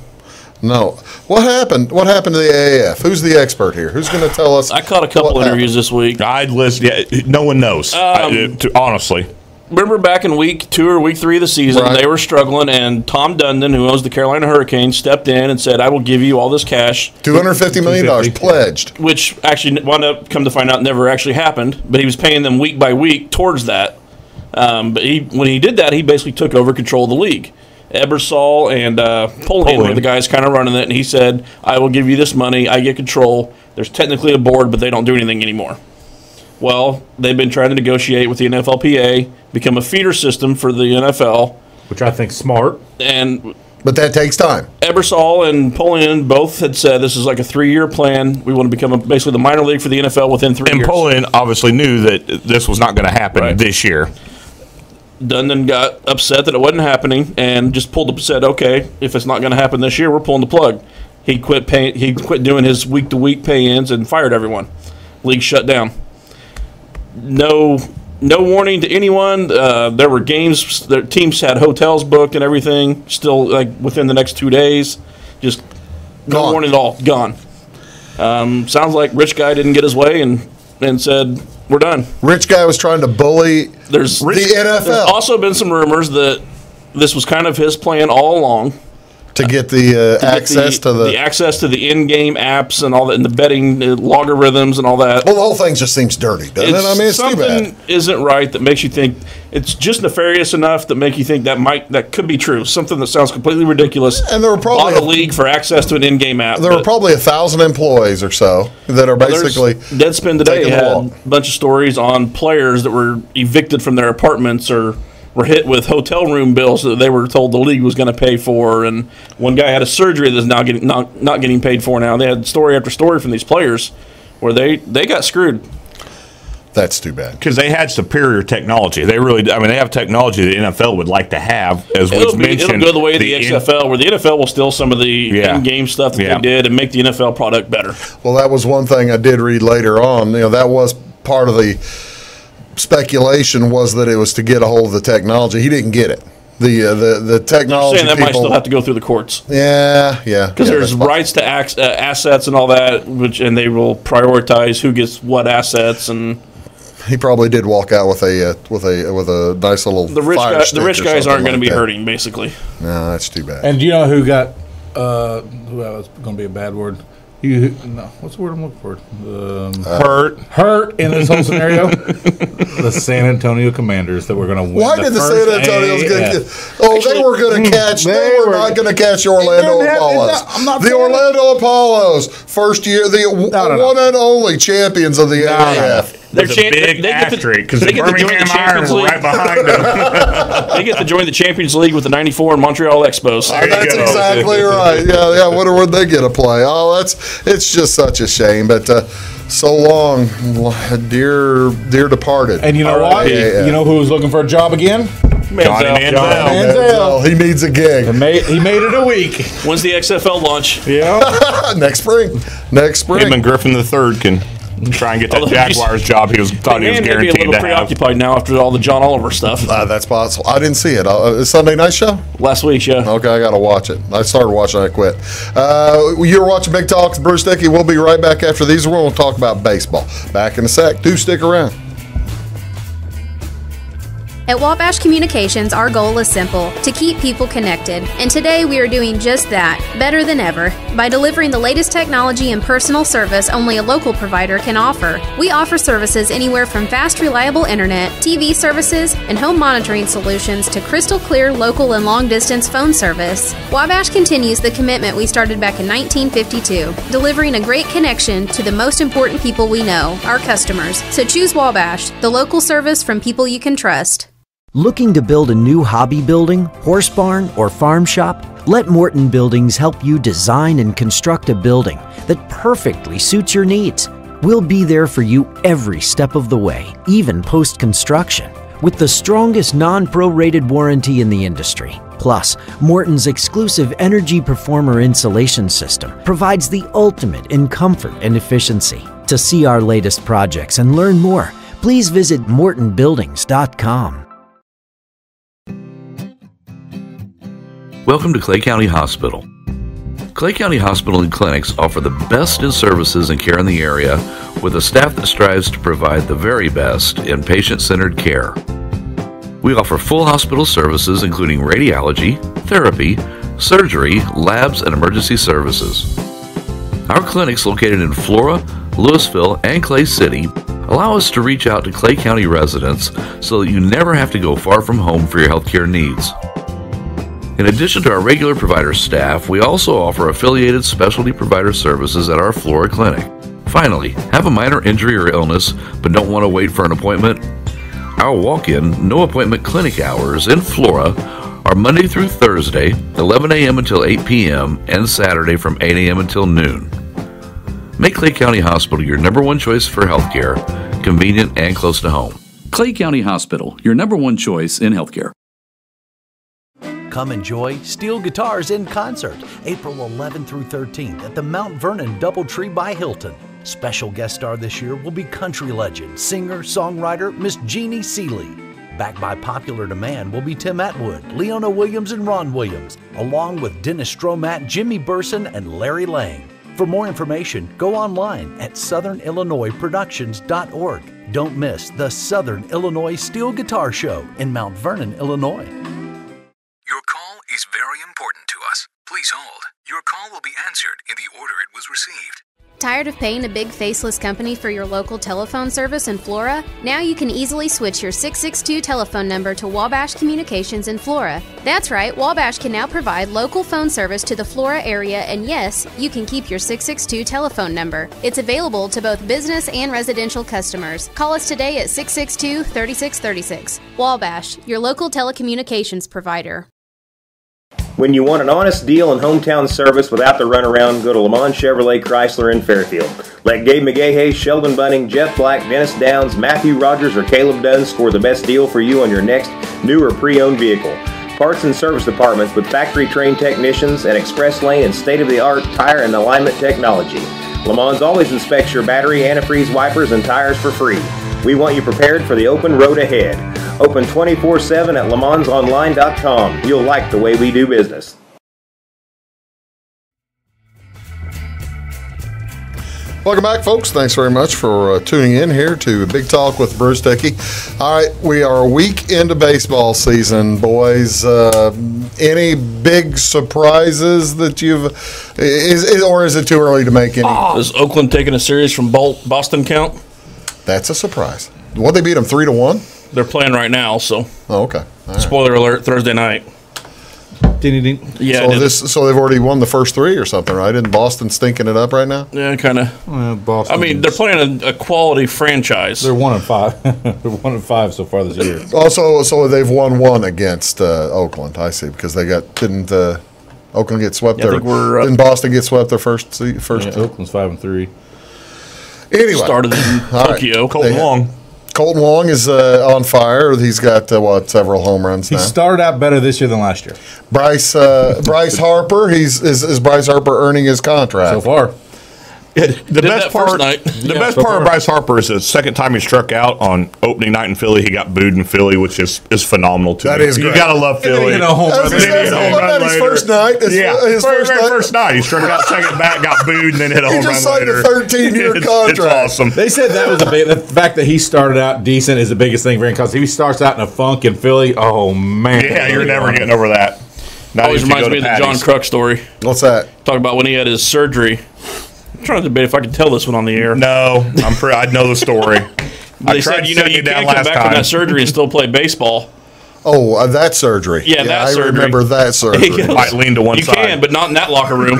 What happened? What happened to the AAF? Who's the expert here? Who's going to tell us? I caught a couple interviews this week. I'd list. Yeah, no one knows. Honestly. Remember back in week 2 or week 3 of the season, they were struggling, and Tom Dundon, who owns the Carolina Hurricanes, stepped in and said, I will give you all this cash. $250 million pledged. Which actually, wound up, come to find out, never actually happened, but he was paying them week by week towards that. But when he did that, he basically took over control of the league. Ebersol and Polian were the guys kind of running it, and he said, I will give you this money, I get control. There's technically a board, but they don't do anything anymore. Well, they've been trying to negotiate with the NFLPA, become a feeder system for the NFL. Which I think is smart. But that takes time. Ebersol and Polian both had said this is like a 3-year plan. We want to become basically the minor league for the NFL within 3 years. And Polian obviously knew that this was not going to happen this year. Dundon got upset that it wasn't happening and just said, okay, if it's not going to happen this year, we're pulling the plug. He quit doing his week-to-week pay-ins and fired everyone. League shut down. No warning to anyone. There were games. Their teams had hotels booked and everything. Still, like within the next 2 days, just no warning at all. Gone. Sounds like rich guy didn't get his way and said we're done. Rich guy was trying to bully the NFL. There's also been some rumors that this was kind of his plan all along. To get the access to the in-game apps and all that, and the betting logarithms and all that. Well, the whole thing just seems dirty, doesn't it? I mean, it's too bad. Something isn't right that makes you think it's just nefarious enough that make you think that could be true. Something that sounds completely ridiculous. And there were probably a league for access to an in-game app. There were probably 1,000 employees or so that are basically. Deadspin today had a bunch of stories on players that were evicted from their apartments or were hit with hotel room bills that they were told the league was going to pay for, and one guy had a surgery that's now not getting paid for now. They had story after story from these players where they got screwed. That's too bad. Because they had superior technology. They really, they have technology the NFL would like to have, as was mentioned. It'll go the way of the XFL, where the NFL will steal some of the in-game stuff that they did and make the NFL product better. Well, that was one thing I did read later on. That was part of the speculation was that it was to get a hold of the technology. He didn't get it. the technology. Saying that people, might still have to go through the courts. Yeah. Because there's rights to assets and all that, and they will prioritize who gets what assets. And he probably did walk out with a nice little. The rich guys aren't going to be hurting, basically. No, that's too bad. And do you know who got? It's going to be a bad word. What's the word I'm looking for? Hurt in this whole scenario. The San Antonio Commanders that were going to win. Why did the San Antonio's get? They were going to catch. They were not going to catch the Orlando Apollos. The Orlando Apollos, first year, the one and only champions of the AAF. There's a big asterisk because the Birmingham Iron were right behind them. They get to join the Champions League with the '94 Montreal Expos. That's exactly right. Yeah. Wonder where they get to play. It's just such a shame. But so long, dear departed. And you know what? You know who was looking for a job again? Manziel. He needs a gig. He made it a week. When's the XFL launch? Yeah. Next spring. Him and Griffin III can try and get that Jaguars job he thought he was guaranteed to have. Maybe a little preoccupied now after all the John Oliver stuff. That's possible. I didn't see it. Sunday night show? Last week's show. Okay, I got to watch it. I started watching it, I quit. You're watching Big Talks. Bruce Dickey. We'll be right back after these. We're going to talk about baseball. Back in a sec. Do stick around. At Wabash Communications, our goal is simple, to keep people connected. And today we are doing just that, better than ever, by delivering the latest technology and personal service only a local provider can offer. We offer services anywhere from fast, reliable internet, TV services, and home monitoring solutions to crystal clear local and long-distance phone service. Wabash continues the commitment we started back in 1952, delivering a great connection to the most important people we know, our customers. So choose Wabash, the local service from people you can trust. Looking to build a new hobby building, horse barn, or farm shop? Let Morton Buildings help you design and construct a building that perfectly suits your needs. We'll be there for you every step of the way, even post-construction, with the strongest non-prorated warranty in the industry. Plus, Morton's exclusive Energy Performer insulation system provides the ultimate in comfort and efficiency. To see our latest projects and learn more, please visit mortonbuildings.com. Welcome to Clay County Hospital. Clay County Hospital and Clinics offer the best in services and care in the area with a staff that strives to provide the very best in patient-centered care. We offer full hospital services including radiology, therapy, surgery, labs, and emergency services. Our clinics located in Flora, Louisville, and Clay City allow us to reach out to Clay County residents so that you never have to go far from home for your healthcare needs. In addition to our regular provider staff, we also offer affiliated specialty provider services at our Flora clinic. Finally, have a minor injury or illness but don't want to wait for an appointment? Our walk-in, no-appointment clinic hours in Flora are Monday through Thursday, 11 a.m. until 8 p.m., and Saturday from 8 a.m. until noon. Make Clay County Hospital your number one choice for healthcare, convenient and close to home. Clay County Hospital, your number one choice in healthcare. Come enjoy Steel Guitars in concert, April 11th through 13th at the Mount Vernon Doubletree by Hilton. Special guest star this year will be country legend, singer, songwriter Miss Jeannie Seeley. Backed by popular demand will be Tim Atwood, Leona Williams, and Ron Williams, along with Dennis Stromat, Jimmy Burson, and Larry Lang. For more information, go online at southernillinoisproductions.org. Don't miss the Southern Illinois Steel Guitar Show in Mount Vernon, Illinois. Your call is very important to us. Please hold. Your call will be answered in the order it was received. Tired of paying a big faceless company for your local telephone service in Flora? Now you can easily switch your 662 telephone number to Wabash Communications in Flora. That's right, Wabash can now provide local phone service to the Flora area, and yes, you can keep your 662 telephone number. It's available to both business and residential customers. Call us today at 662-3636. Wabash, your local telecommunications provider. When you want an honest deal and hometown service without the runaround, go to Lamont Chevrolet Chrysler in Fairfield. Let Gabe McGahey, Sheldon Bunning, Jeff Black, Dennis Downs, Matthew Rogers, or Caleb Dunn score the best deal for you on your next new or pre-owned vehicle. Parts and service departments with factory-trained technicians and express lane and state-of-the-art tire and alignment technology. Lamont always inspects your battery, antifreeze wipers, and tires for free. We want you prepared for the open road ahead. Open 24/7 at lemansonline.com. You'll like the way we do business. Welcome back, folks. Thanks very much for tuning in here to Big Talk with Bruce Dickey. All right, we are a week into baseball season, boys. Any big surprises that you've, or is it too early to make any? Is Oakland taking a series from Boston count? That's a surprise. What, they beat them 3-1? They're playing right now, so. Oh, okay. All right. Spoiler alert, Thursday night. Yeah, so they've already won the first 3 or something, right? Isn't Boston stinking it up right now? Yeah, kind of. Boston. I mean, they're playing a quality franchise. They're 1-5. They're 1-5 so far this year. Also, so they've won 1 against Oakland. I see, because they didn't Oakland get swept Yeah, I there? think we're, Didn't Boston get swept their first? Yeah, Oakland's 5-3. Anyway, started in Tokyo. Right. Colton Long. Colton Long is on fire. He's got several home runs He now. started out better this year than last year. Bryce Harper. Is Bryce Harper earning his contract So far. The best part of Bryce Harper is the second time he struck out on opening night in Philly. He got booed in Philly, which is phenomenal to me. That is You great. gotta love Philly. hit a home run. That's his first night. His First night. He struck out second back, got booed, and then hit a home run just signed later. a 13-year contract. It's awesome. They said that was the fact that he started out decent is the biggest thing for him, because if he starts out in a funk in Philly, oh man. Yeah, you're never getting over that. Not Always if you reminds go me to of the John Patty's. Kruk story. What's that? Talk about when he had his surgery. I'm trying to debate if I can tell this one on the air. No, I know the story. They said, you can't come back from that surgery and still play baseball. Oh, that surgery. Yeah, that I surgery. remember that surgery. He goes, Might lean to one you side. can, but not in that locker room.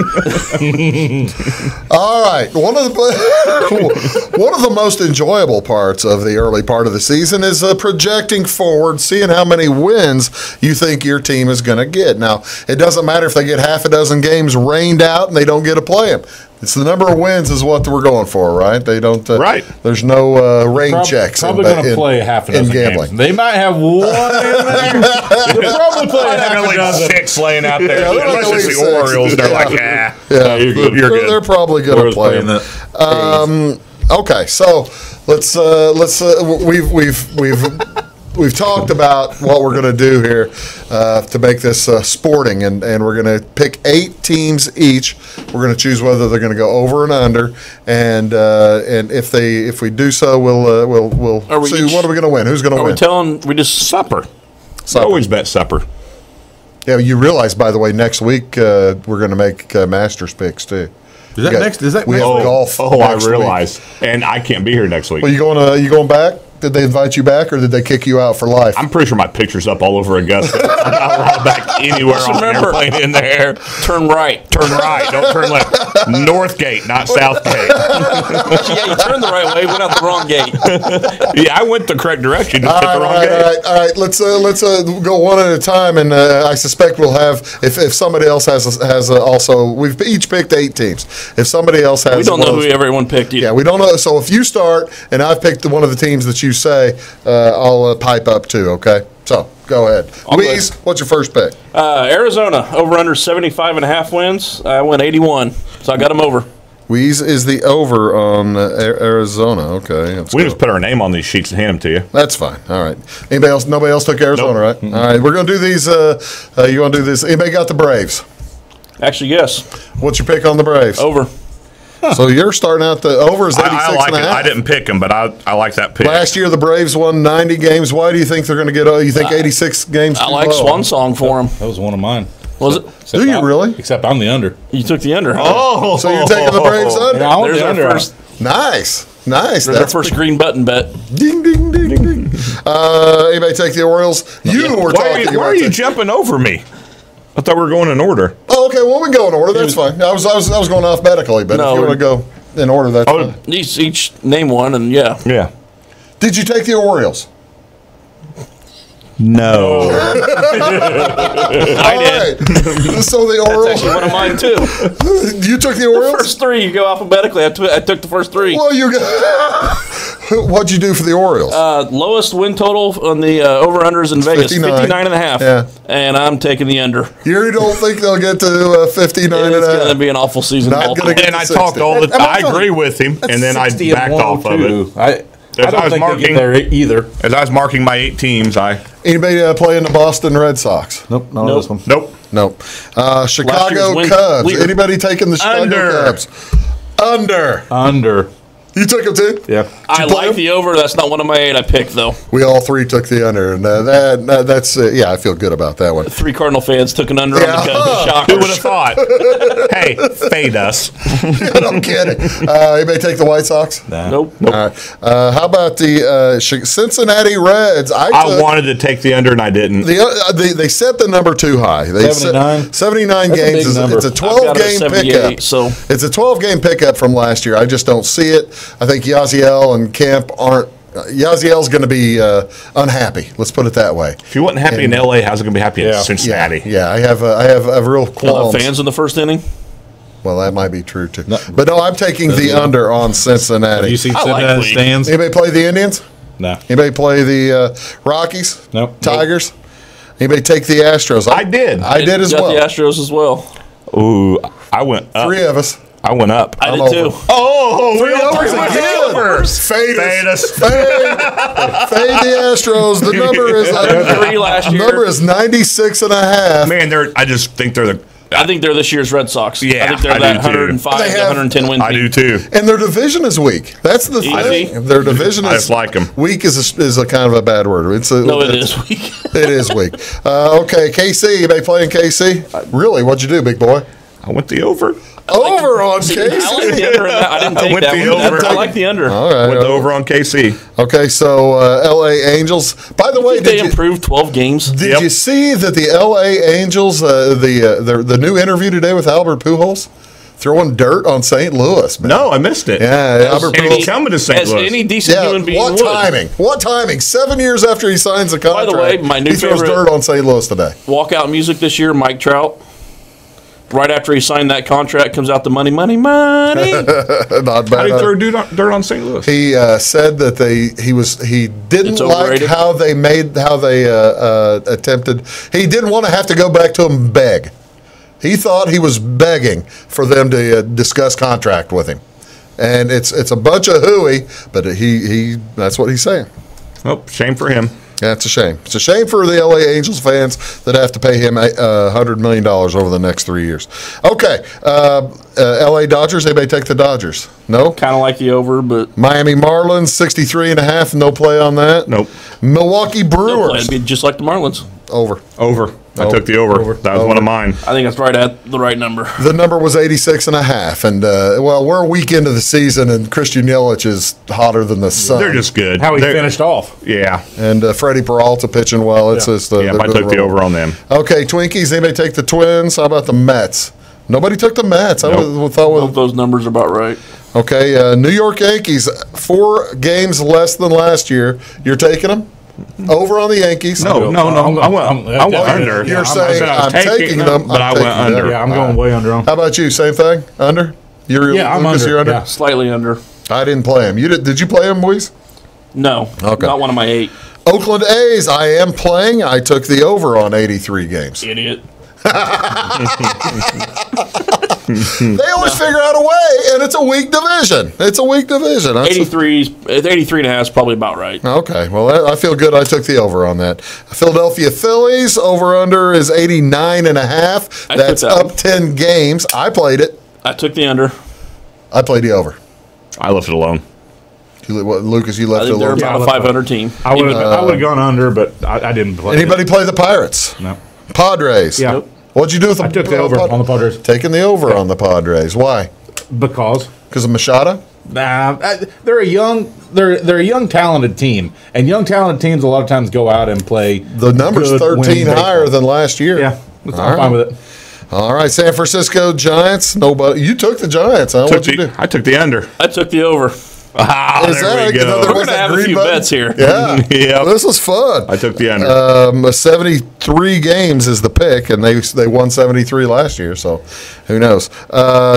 All right. One of the most enjoyable parts of the early part of the season is projecting forward, seeing how many wins you think your team is going to get. Now, it doesn't matter if they get half a dozen games rained out and they don't get to play them. It's the number of wins is what we're going for, right? They don't. Right. There's no rain checks. Probably going to play half a dozen gambling. games. They might have one in there. They'll probably play half a dozen. 6 laying out there. Yeah, Unless like it's the Orioles, they're like, Yeah, you're good. They're probably going to play them. Okay, so let's we've talked about what we're going to do here to make this sporting, and we're going to pick 8 teams each. We're going to choose whether they're going to go over and under, and if we do so, we'll see what are we going to win. Who's going to win? We just Supper. Always bet supper. Yeah, you realize, by the way, next week we're going to make Masters picks too. Is that next? Is that we next have week? golf? Oh, I next week. realize. And I can't be here next week. Well, you going back? Did they invite you back, or did they kick you out for life? I'm pretty sure my picture's up all over Augusta. I'm not allowed back anywhere on an airplane in there. Turn right. Turn right. Don't turn left. North gate, not South gate. Yeah, you turned the right way, went out the wrong gate. Yeah, I went the correct direction, just hit the wrong gate. All right. Let's go one at a time, and I suspect we'll have if somebody else has also. We've each picked 8 teams. If somebody else has, We don't know who everyone picked either. Yeah, we don't know. So if you start, and I've picked one of the teams that you say, I'll pipe up too. Okay. So go ahead, Louise. What's your first pick? Arizona over under 75.5 wins. I went 81, so I got them over. Weeze is the over on Arizona. Okay. We just put our name on these sheets and hand them to you. That's fine. All right. Anybody else? Nobody else took Arizona, right? Mm-hmm. All right. We're going to do these. You want to do this? Anybody got the Braves? Actually, yes. What's your pick on the Braves? Over. So you're starting out the over is 86 I like and a it. half. I didn't pick them, but I like that pick. Last year the Braves won 90 games. Why do you think they're going to get? You think 86 games? I too like low? Swan Song for them. That was one of mine. Was it? Do you really? Except I'm the under. You took the under. Huh? Oh, So you're taking the Braves under? Yeah, I want There's the our under. first. Nice. There's our first green button bet. Ding ding ding ding. Anybody take the Orioles? You were talking. Why are you jumping over me? I thought we were going in order. Oh, okay. Well, we can go in order. That's fine. I was going alphabetically, but No, if you want to go in order, that's fine. Each name one, and yeah. Yeah. Did you take the Orioles? No. I did. Right. So the That's Orioles. actually one of mine too. You took the Orioles. First 3, you go alphabetically. I took the first 3. Well, you got. What'd you do for the Orioles? Lowest win total on the over-unders in Vegas, 59 and a half. Yeah. And I'm taking the under. You don't think they'll get to 59 and It's a going half? to be an awful season. Not gonna get And I to talked 60. all the. I agree with him, and then I backed off of it. I don't think they'll get there either. As I was marking my 8 teams, Anybody play in the Boston Red Sox? Nope, none of this one. Nope. Chicago Cubs. Anybody taking the Chicago Cubs? Under. You took them too? Yeah. I like the over. That's not one of my 8 I picked, though. We all 3 took the under, and that's I feel good about that one. 3 Cardinal fans took an under on the Cubs. Shocker. Who would have thought? Hey, fade us. No kidding. Anybody take the White Sox? Nah. Nope. All right. How about the Cincinnati Reds? I wanted to take the under, and I didn't. They set the number too high. 79 That's games. It's a 12-game pickup. So it's a 12-game pickup from last year. I just don't see it. I think Yaziel and Kemp aren't. Yaziel's going to be unhappy. Let's put it that way. If he wasn't happy in L.A., how's he going to be happy in Cincinnati? Yeah, I have a real qualms. Fans in the first inning. Well, that might be true too. But no, I'm taking the under on Cincinnati. Have you seen Cincinnati stands? Anybody play the Indians? No. Anybody play the Rockies? Nope. Tigers? Anybody take the Astros? I did. I did as well. The Astros as well. Ooh, I went up. 3 of us. I went up. I did too. Oh, 3 overs again. Fade us. Fade the Astros. The number is 3 last year. number is 96.5. Man, I just think they're the. I think they're this year's Red Sox. Yeah, I think they're I that do too. 105 to 110 win team. I do too. And their division is weak. That's the thing. Their division I is just like them. Weak is a kind of a bad word. It is weak. It is weak. Okay, KC. Anybody playing KC? Really? What'd you do, big boy? I went the over. Over on KC. I like the under. I didn't take went that the one. over. I like the under. All right. Went the over on KC. Okay, so L.A. Angels. By the way, They improved 12 games. Did you see that the L.A. Angels, the new interview today with Albert Pujols, throwing dirt on St. Louis? Man. No, I missed it. Yeah, Albert And he's Pujols. coming to St. As Louis. any decent human being what would. timing? What timing? 7 years after he signs the contract, By the way, my new he throws favorite- dirt on St. Louis today. Walkout music this year, Mike Trout. Right after he signed that contract, comes out the money. Not How bad. do you throw dirt on St. Louis? He said that he didn't It's like overrated. how they attempted. He didn't want to have to go back to him and beg. He thought he was begging for them to discuss contract with him, and it's a bunch of hooey. But he that's what he's saying. Oh, shame for him. Yeah, it's a shame. It's a shame for the LA Angels fans that have to pay him $100 million over the next 3 years. Okay, LA Dodgers. Anybody take the Dodgers? No. Kind of like the over, but Miami Marlins 63.5. No play on that. Nope. Milwaukee Brewers. it'd be just like the Marlins. Over. I took the over. That was one of mine. I think that's right at the right number. The number was 86.5. And, we're a week into the season, and Christian Yelich is hotter than the sun. They're just good. How he finished off. Yeah. And Freddie Peralta pitching well. It's just I took the over on them. Okay, Twinkies. Anybody take the Twins? How about the Mets? Nobody took the Mets. Nope. I thought Both those numbers are about right. Okay, New York Yankees, 4 games less than last year. You're taking them? Over on the Yankees? No. I went under. You're saying I'm taking them, but I went under. Yeah, I'm going way under them. How about you? Same thing? Under? I'm Lucas, under. You're under? Yeah. Slightly under. I didn't play him. Did you play him, Boys? No. Okay. Not one of my 8. Oakland A's, I am playing. I took the over on 83 games. Idiot. They always figure out a way, and it's a weak division. It's a weak division. 83.5 is probably about right. Okay, well, I feel good. I took the over on that. Philadelphia Phillies, over-under is 89.5. That's up 10 games. I played it. I took the under. I played the over. I left it alone. Lucas, you left I it think they're alone. about a 500 team. I would have gone under, but I didn't play. Anybody play the Pirates? No. Padres? Yeah. Nope. What'd you do with the I took the over on the Padres. Taking the over on the Padres. Why? Because of Machado? Nah, they're a young talented team, and young talented teams a lot of times go out and play. The number's 13 higher than last year. Yeah, I'm fine with it. All right, San Francisco Giants. Nobody. You took the Giants, huh? What'd you do? I took the under. I took the over. There we go. We're going to have a few bets here. Yeah. Yep. This was fun. I took the under. 73 games is the pick, and they won 73 last year, so who knows.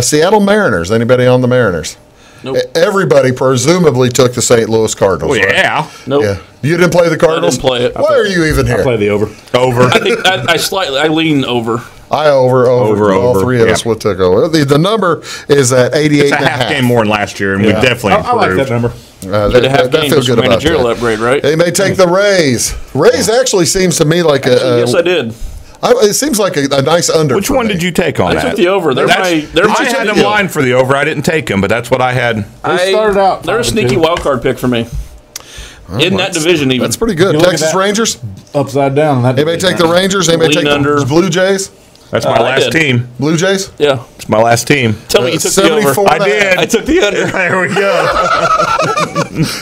Seattle Mariners. Anybody on the Mariners? Nope. Everybody presumably took the St. Louis Cardinals. Oh, yeah. Nope. Yeah. You didn't play the Cardinals? I didn't play it. Why are you even here? I play the over. Over. I think I lean over. I over. All three of yeah. us will take over. The number is at 88 It's a and a half game more than last year, and we definitely I like improved. that number. That feels good about managerial that. upgrade, right? They may take the raise. Raise actually seems to me like Yes, I did. it seems like a nice under. Which one did you take on I that? took the over. I had them line for the over. I didn't take them, but that's what I had. They started out. They're a sneaky wild card pick for me. In that division, even. That's pretty good. You look at Texas that Rangers. Upside down. That They may take the Rangers. They may Lean take under. the Blue Jays. That's my I last did. team. Blue Jays. Yeah. It's my last team. Tell me you took the 74 over. and a half. I took the under. There we go.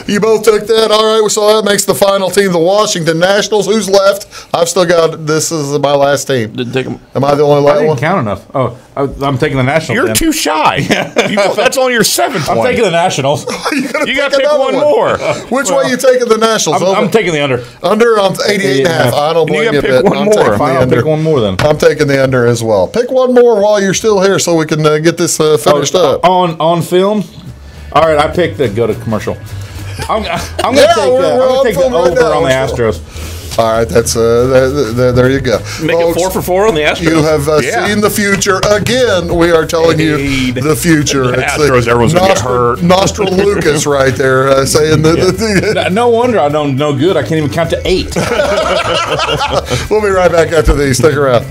You both took that. All right. So that makes the final team the Washington Nationals. Who's left? I've still got. This is my last team. Didn't take them. Am I the only I last didn't one? count enough. Oh, I'm taking the Nationals. You're then. too shy. That's only your seventh I'm one. taking the Nationals. You got to pick another one more. Which way you taking the Nationals? I'm taking the under. Under. I'm 88 and a half. I don't You blame gotta you a pick bit. one I'm more. taking the Fine, I'll under. pick one more then. I'm taking the under as well. Pick one more while you're still here, so we can get this finished up. On film. All right, I picked the go to commercial. I'm gonna take the over on the Astros. All right, that's there you go. Make it 4 for 4 on the Astros. You have seen the future again. We are telling you the future. The Astros, everyone's gonna get hurt. Nostral Lucas right there saying that. No wonder I don't know good. I can't even count to 8. We'll be right back after these. Stick around.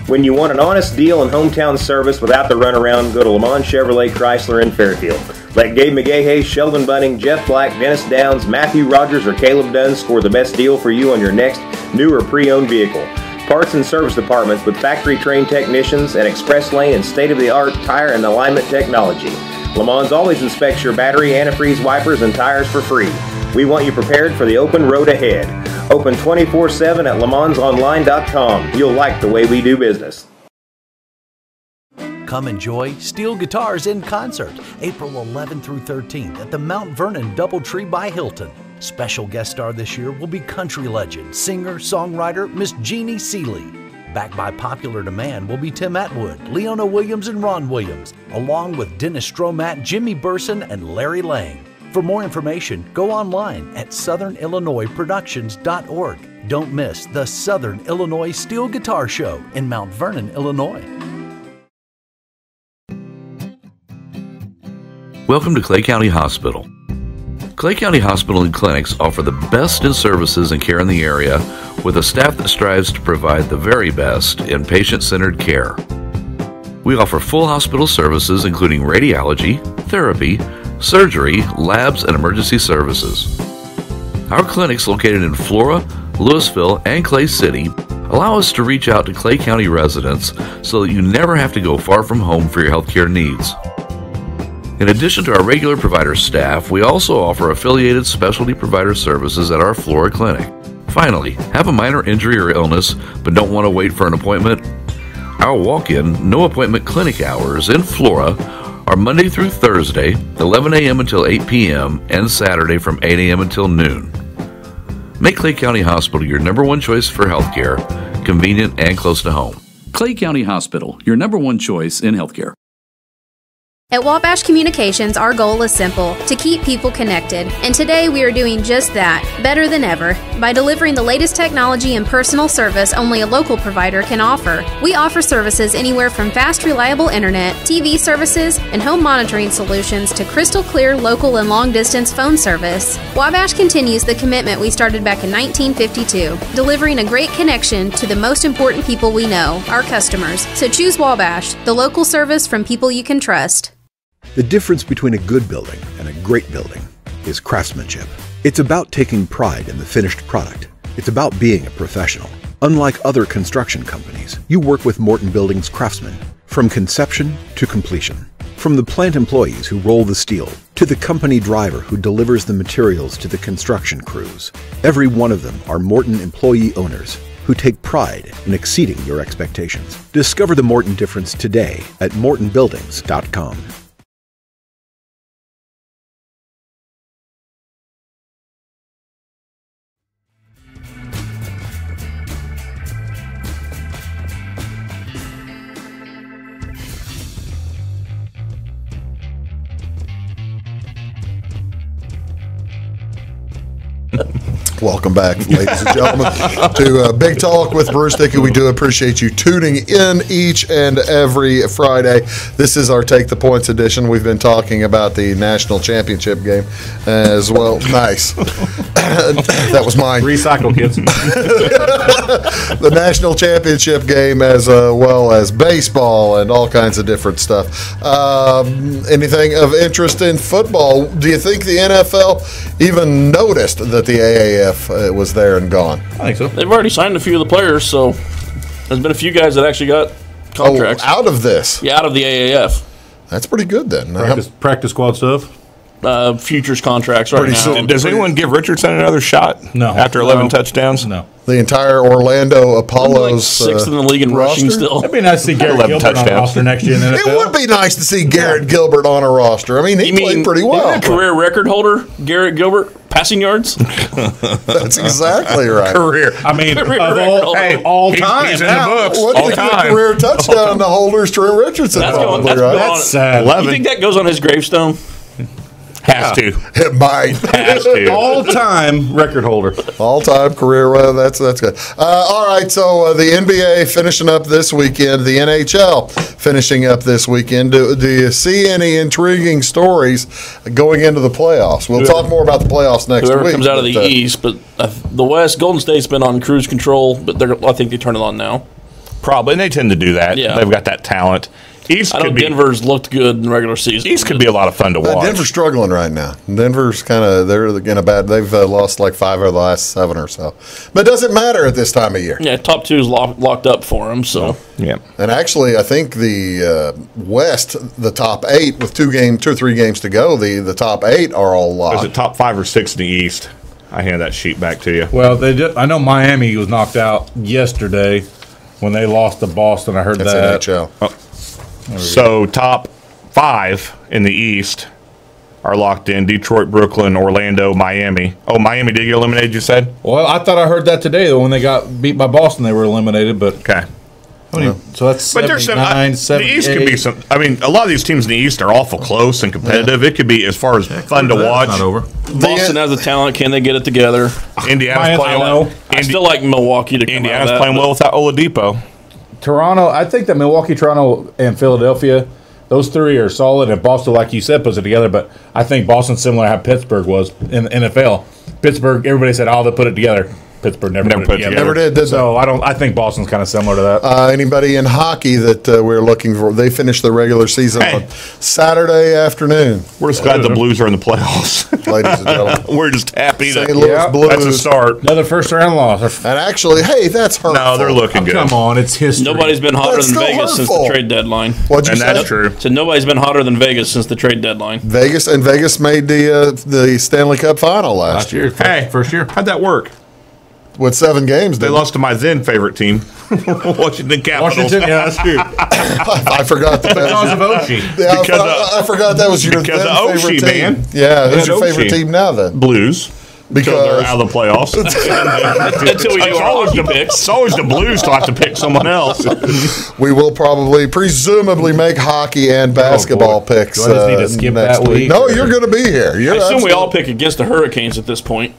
When you want an honest deal and hometown service without the runaround, go to Lamont Chevrolet Chrysler in Fairfield. Let Gabe McGahey, Sheldon Bunning, Jeff Black, Dennis Downs, Matthew Rogers, or Caleb Dunn score the best deal for you on your next new or pre-owned vehicle. Parts and service departments with factory-trained technicians, and express lane and state-of-the-art tire and alignment technology. Lamont always inspects your battery, antifreeze, wipers, and tires for free. We want you prepared for the open road ahead. Open 24/7 at LeMansOnline.com. You'll like the way we do business. Come enjoy Steel Guitars in concert, April 11th through 13th at the Mount Vernon Doubletree by Hilton. Special guest star this year will be country legend, singer, songwriter Miss Jeannie Seeley. Backed by popular demand will be Tim Atwood, Leona Williams, and Ron Williams, along with Dennis Stromat, Jimmy Burson, and Larry Lang. For more information, go online at southernillinoisproductions.org. Don't miss the Southern Illinois Steel Guitar Show in Mount Vernon, Illinois. Welcome to Clay County Hospital. Clay County Hospital and Clinics offer the best in services and care in the area with a staff that strives to provide the very best in patient-centered care. We offer full hospital services including radiology, therapy, surgery, labs, and emergency services. Our clinics located in Flora, Louisville, and Clay City allow us to reach out to Clay County residents so that you never have to go far from home for your healthcare needs. In addition to our regular provider staff, we also offer affiliated specialty provider services at our Flora clinic. Finally, have a minor injury or illness but don't want to wait for an appointment? Our walk-in, no-appointment clinic hours in Flora are Monday through Thursday, 11 a.m. until 8 p.m., and Saturday from 8 a.m. until noon. Make Clay County Hospital your number one choice for healthcare, convenient and close to home. Clay County Hospital, your number one choice in healthcare. At Wabash Communications, our goal is simple, to keep people connected. And today we are doing just that, better than ever, by delivering the latest technology and personal service only a local provider can offer. We offer services anywhere from fast, reliable internet, TV services, and home monitoring solutions to crystal clear local and long-distance phone service. Wabash continues the commitment we started back in 1952, delivering a great connection to the most important people we know, our customers. So choose Wabash, the local service from people you can trust. The difference between a good building and a great building is craftsmanship. It's about taking pride in the finished product. It's about being a professional. Unlike other construction companies, you work with Morton Buildings craftsmen from conception to completion. From the plant employees who roll the steel to the company driver who delivers the materials to the construction crews, every one of them are Morton employee owners who take pride in exceeding your expectations. Discover the Morton difference today at mortonbuildings.com. Welcome back, ladies and gentlemen, to Big Talk with Bruce Dickey. We do appreciate you tuning in each and every Friday. This is our Take the Points edition. We've been talking about the national championship game as well. Nice. That was mine. Recycle, kids. The national championship game, as well as baseball and all kinds of different stuff. Anything of interest in football? Do you think the NFL even noticed that the AAF was there and gone? I think so. They've already signed a few of the players, so there's been a few guys that actually got contracts. Oh, out of this? Yeah, out of the AAF. That's pretty good then. Practice squad stuff. Futures contracts right now. Does anyone give Richardson another shot? No. After 11 touchdowns? No. The entire Orlando Apollos. Like sixth in the league in rushing still. It'd be nice to see Garrett Gilbert on a roster next year in the NFL. It would be nice to see Garrett Gilbert on a roster. I mean, he played pretty well. Career record holder, Garrett Gilbert, passing yards? That's exactly right. Career. I mean, all he's time. He's in the books. What All the time. career touchdown to holders, Trent Richardson, probably, right? That's sad. 11. You think that goes on his gravestone? Has to. It might. Has to. All-time record holder. All-time career. Well, that's good. All right, so the NBA finishing up this weekend. The NHL finishing up this weekend. Do you see any intriguing stories going into the playoffs? We'll talk more about the playoffs next Whoever week. comes out of the East, but the West, Golden State's been on cruise control, but I think they turn it on now. Probably, and they tend to do that. Yeah. They've got that talent. East I know Denver's looked good in the regular season. East could be a lot of fun to watch. Denver's struggling right now. Denver's they're in a bad. They've lost like 5 of the last 7 or so. But it doesn't matter at this time of year. Yeah, top 2 is locked up for them. So yeah. And actually, I think the West, the top 8 with 2 or 3 games to go, the top 8 are all locked. Is it top 5 or 6 in the East? I hand that sheet back to you. Well, I know Miami was knocked out yesterday when they lost to Boston. I heard that. NHL. So top 5 in the East are locked in: Detroit, Brooklyn, Orlando, Miami. Oh, Miami did get eliminated, you said? Well, I thought I heard that today. When they got beat by Boston, they were eliminated. But okay. So that's But there's some. The East could be some. I mean, a lot of these teams in the East are awful close and competitive. Yeah. It could be as far as fun to watch. Not over. Boston has the talent. Can they get it together? Indiana's playing well. I still like Milwaukee to come Indiana's out of that, playing well without Oladipo. Toronto, I think that Milwaukee, Toronto, and Philadelphia, those 3 are solid. And Boston, like you said, puts it together. But I think Boston's similar to how Pittsburgh was in the NFL. Pittsburgh, everybody said, "Oh, they'll put it together." Pittsburgh never put it together. Never did so I think Boston's kind of similar to that. Anybody in hockey that we're looking for? They finished the regular season on Saturday afternoon. We're just glad the Blues are in the playoffs, ladies and gentlemen. We're just happy that St. Louis Blues. That's a start. Another first-round loss. And actually, hey, that's hurtful. No, they're looking good. Come on, it's history. Nobody's been hotter That's than still Vegas since hurtful. the trade deadline. What'd you And say? that's true. So nobody's been hotter than Vegas since the trade deadline. Vegas made the Stanley Cup final last year. Hey, first year. How'd that work? With 7 games, They lost to my then favorite team, Washington Capitals. Washington, yeah, that's true. I forgot that. Because of Oshie. Yeah, I forgot that was your because then of favorite Oshie, team. man. Yeah, who's your Oshie. favorite team now then? Blues. Because they're out of the playoffs. Until we do our hockey picks. It's always the Blues to have to pick someone else. We will presumably make hockey and basketball picks. Do I just need to skip next that week? No, you're going to be here. I assume we all pick against the Hurricanes at this point.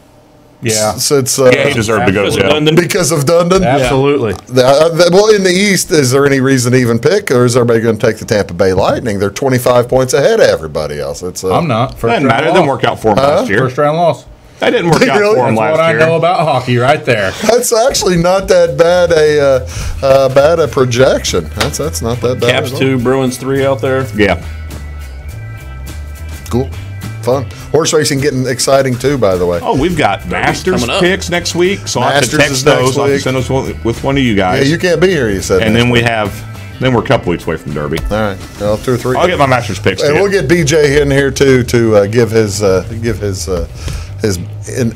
Yeah. Since Yeah, he deserved to go. Because of Yeah. Dundon. because of Dundon. Absolutely. Well, in the East, is there any reason to even pick, or is everybody going to take the Tampa Bay Lightning? They're 25 points ahead of everybody else. It's I'm not. First Doesn't round matter. It loss. didn't work out for him last year. First round loss. That didn't work out Really? for him That's last what year. I know about hockey right there. That's actually not that bad a projection. That's not that bad. Caps at all. 2, Bruins 3 out there. Yeah. Cool. Fun. Horse racing getting exciting too, by the way. Oh, we've got Masters coming up. picks next week, so I'll have to Masters text is next those. I'll have to week. send those with one of you Yeah, guys. you can't be here, you said. and next then week. then we're a couple weeks away from Derby. All right. Well, 2 or 3. I'll get my Masters picks. And to we'll you. get BJ in here too to give his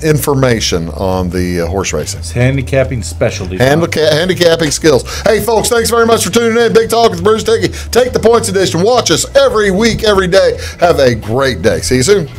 information on the horse racing. It's handicapping specialty. Handicapping skills. Hey, folks, thanks very much for tuning in. Big Talk with Bruce Dickey. Take the Points edition. Watch us every week, every day. Have a great day. See you soon.